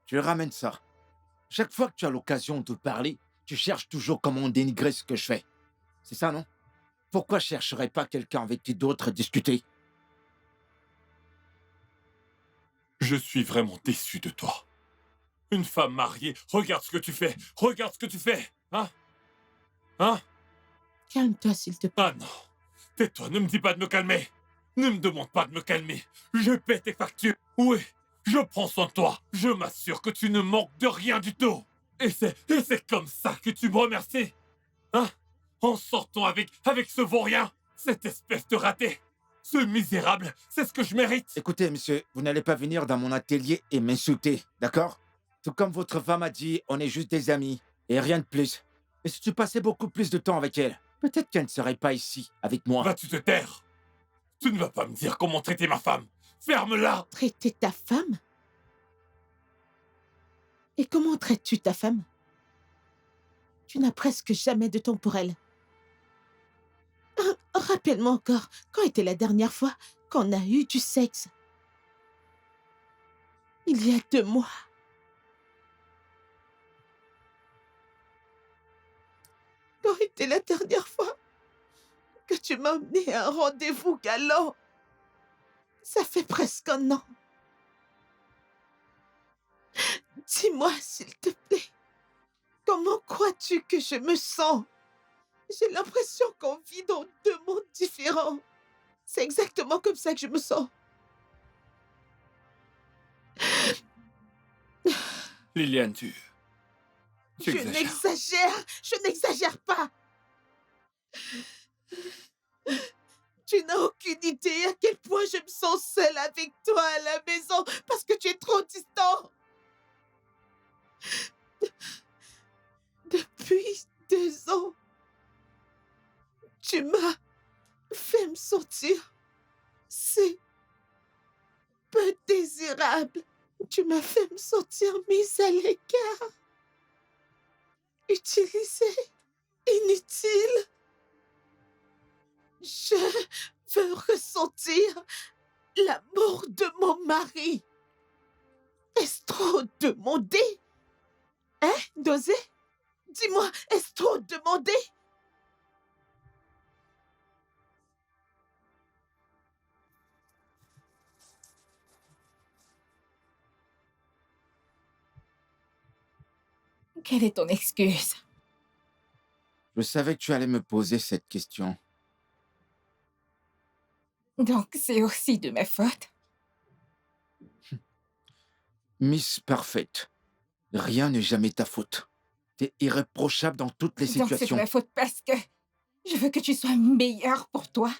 Tu ramènes ça. Chaque fois que tu as l'occasion de parler, tu cherches toujours comment dénigrer ce que je fais. C'est ça, non? Pourquoi chercherais pas quelqu'un avec qui d'autres discuter? Je suis vraiment déçu de toi. Une femme mariée, regarde ce que tu fais. Regarde ce que tu fais. Hein? Hein? Calme-toi, s'il te plaît. Ah non. Tais-toi, ne me dis pas de me calmer. Ne me demande pas de me calmer. Je paie tes factures. Oui, je prends soin de toi. Je m'assure que tu ne manques de rien du tout. Et c'est comme ça que tu me remercies. Hein? En sortant avec ce vaurien. Cette espèce de raté. Ce misérable, c'est ce que je mérite. Écoutez, monsieur, vous n'allez pas venir dans mon atelier et m'insulter, d'accord? Tout comme votre femme a dit, on est juste des amis, et rien de plus. Et si tu passais beaucoup plus de temps avec elle, peut-être qu'elle ne serait pas ici, avec moi. Vas-tu te taire? Tu ne vas pas me dire comment traiter ma femme. Ferme-la. Traiter ta femme? Et comment traites-tu ta femme? Tu n'as presque jamais de temps pour elle. Rappelle-moi encore, quand était la dernière fois qu'on a eu du sexe? Il y a 2 mois. Quand était la dernière fois que tu m'as emmené à un rendez-vous galant? Ça fait presque 1 an. Dis-moi, s'il te plaît, comment crois-tu que je me sens? J'ai l'impression qu'on vit dans 2 mondes différents. C'est exactement comme ça que je me sens. Liliane, tu Je exagères. je n'exagère pas. Tu n'as aucune idée à quel point je me sens seule avec toi à la maison parce que tu es trop distant. Depuis 2 ans, tu m'as fait me sentir si peu désirable. Tu m'as fait me sentir mise à l'écart, utilisée, inutile. Je veux ressentir l'amour de mon mari. Est-ce trop demandé? Hein, Dosé? Dis-moi, est-ce trop demandé? Quelle est ton excuse? Je savais que tu allais me poser cette question. Donc c'est aussi de ma faute? Miss Parfaite, rien n'est jamais ta faute. T'es irréprochable dans toutes les Donc c'est de situations. ma faute parce que je veux que tu sois meilleur pour toi,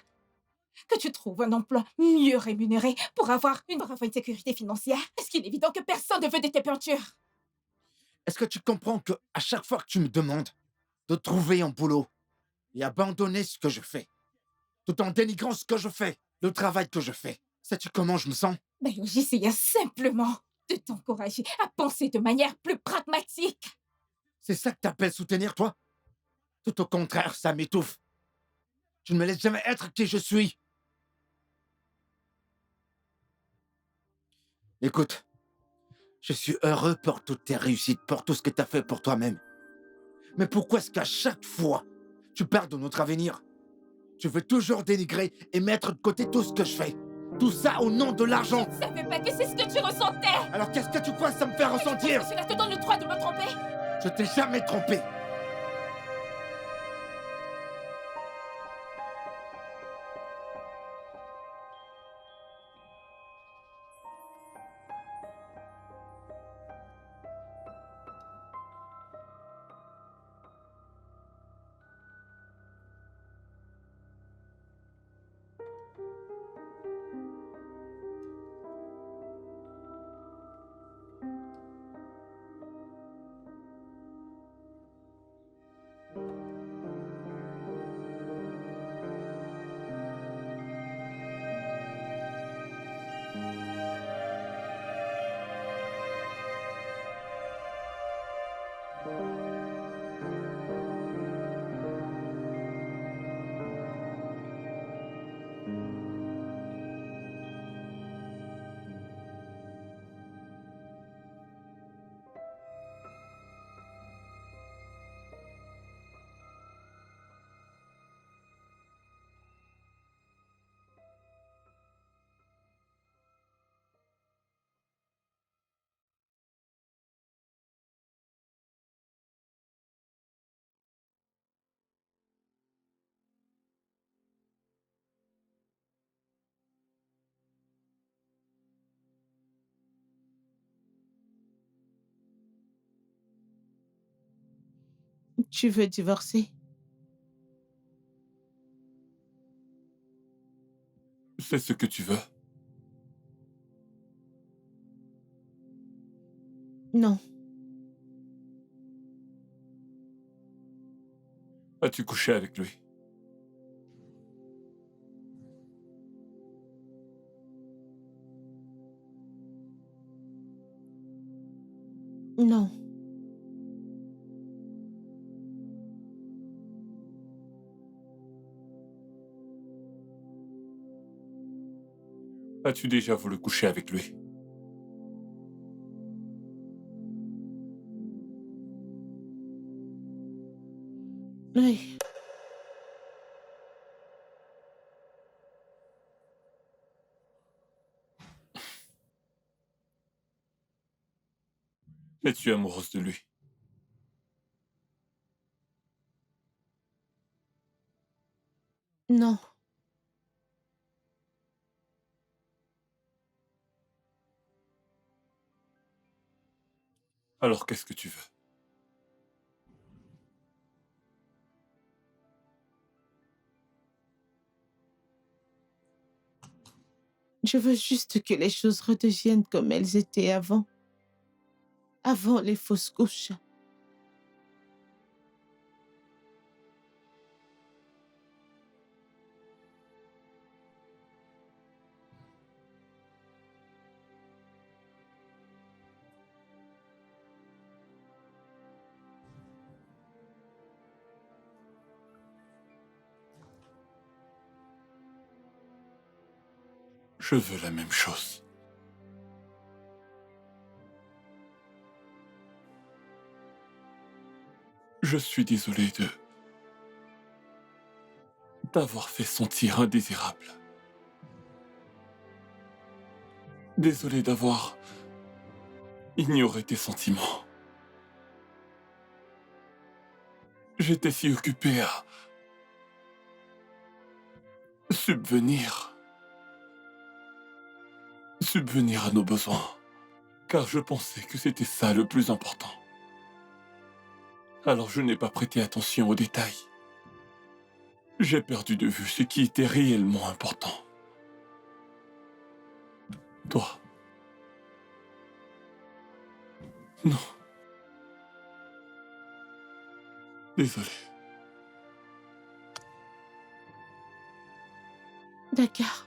que tu trouves un emploi mieux rémunéré pour avoir une sécurité financière. Est-ce qu'il est évident que personne ne veut de tes peintures? Est-ce que tu comprends que à chaque fois que tu me demandes de trouver un boulot et abandonner ce que je fais, tout en dénigrant ce que je fais, le travail que je fais, sais-tu comment je me sens? Ben, j'essayais simplement de t'encourager à penser de manière plus pragmatique. C'est ça que t'appelles soutenir, toi? Tout au contraire, ça m'étouffe. Tu ne me laisses jamais être qui je suis. Écoute, je suis heureux pour toutes tes réussites, pour tout ce que t'as fait pour toi-même. Mais pourquoi est-ce qu'à chaque fois, tu parles de notre avenir? Tu veux toujours dénigrer et mettre de côté tout ce que je fais. Tout ça au nom de l'argent. Je ne savais pas que c'est ce que tu ressentais. Alors qu'est-ce que tu crois que ça me fait ressentir? Cela te donne le droit de me tromper. Je t'ai jamais trompé. Tu veux divorcer? C'est ce que tu veux? Non. As-tu couché avec lui? Non. As-tu déjà voulu coucher avec lui? Oui. Es-tu amoureuse de lui? Non. Alors qu'est-ce que tu veux? Je veux juste que les choses redeviennent comme elles étaient avant. Avant les fausses couches. Je veux la même chose. Je suis désolé de t'avoir fait sentir indésirable. Désolé d'avoir ignoré tes sentiments. J'étais si occupé à subvenir à nos besoins, car je pensais que c'était ça le plus important. Alors je n'ai pas prêté attention aux détails. J'ai perdu de vue ce qui était réellement important. Toi. Non. Désolé. D'accord.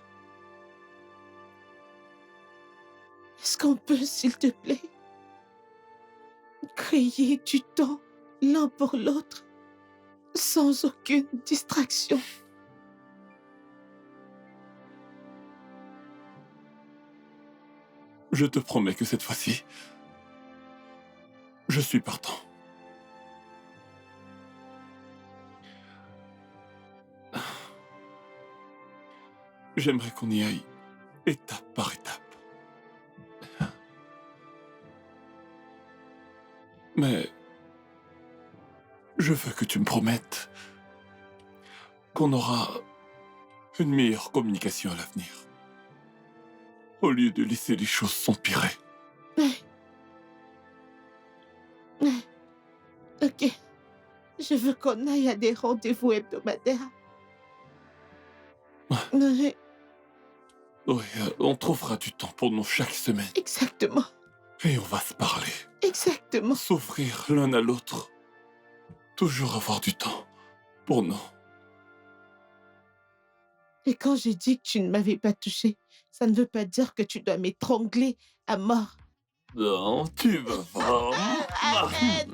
Est-ce qu'on peut, s'il te plaît, créer du temps l'un pour l'autre sans aucune distraction? Je te promets que cette fois-ci, je suis partant. J'aimerais qu'on y aille étape par étape. Mais je veux que tu me promettes qu'on aura une meilleure communication à l'avenir, au lieu de laisser les choses s'empirer. Ok. Je veux qu'on aille à des rendez-vous hebdomadaires. Oui, Oui, on trouvera du temps pour nous chaque semaine. exactement. Et on va se parler, Exactement. s'offrir l'un à l'autre. Toujours avoir du temps pour nous. Et quand j'ai dit que tu ne m'avais pas touché, ça ne veut pas dire que tu dois m'étrangler à mort. Non, tu vas voir. Arrête.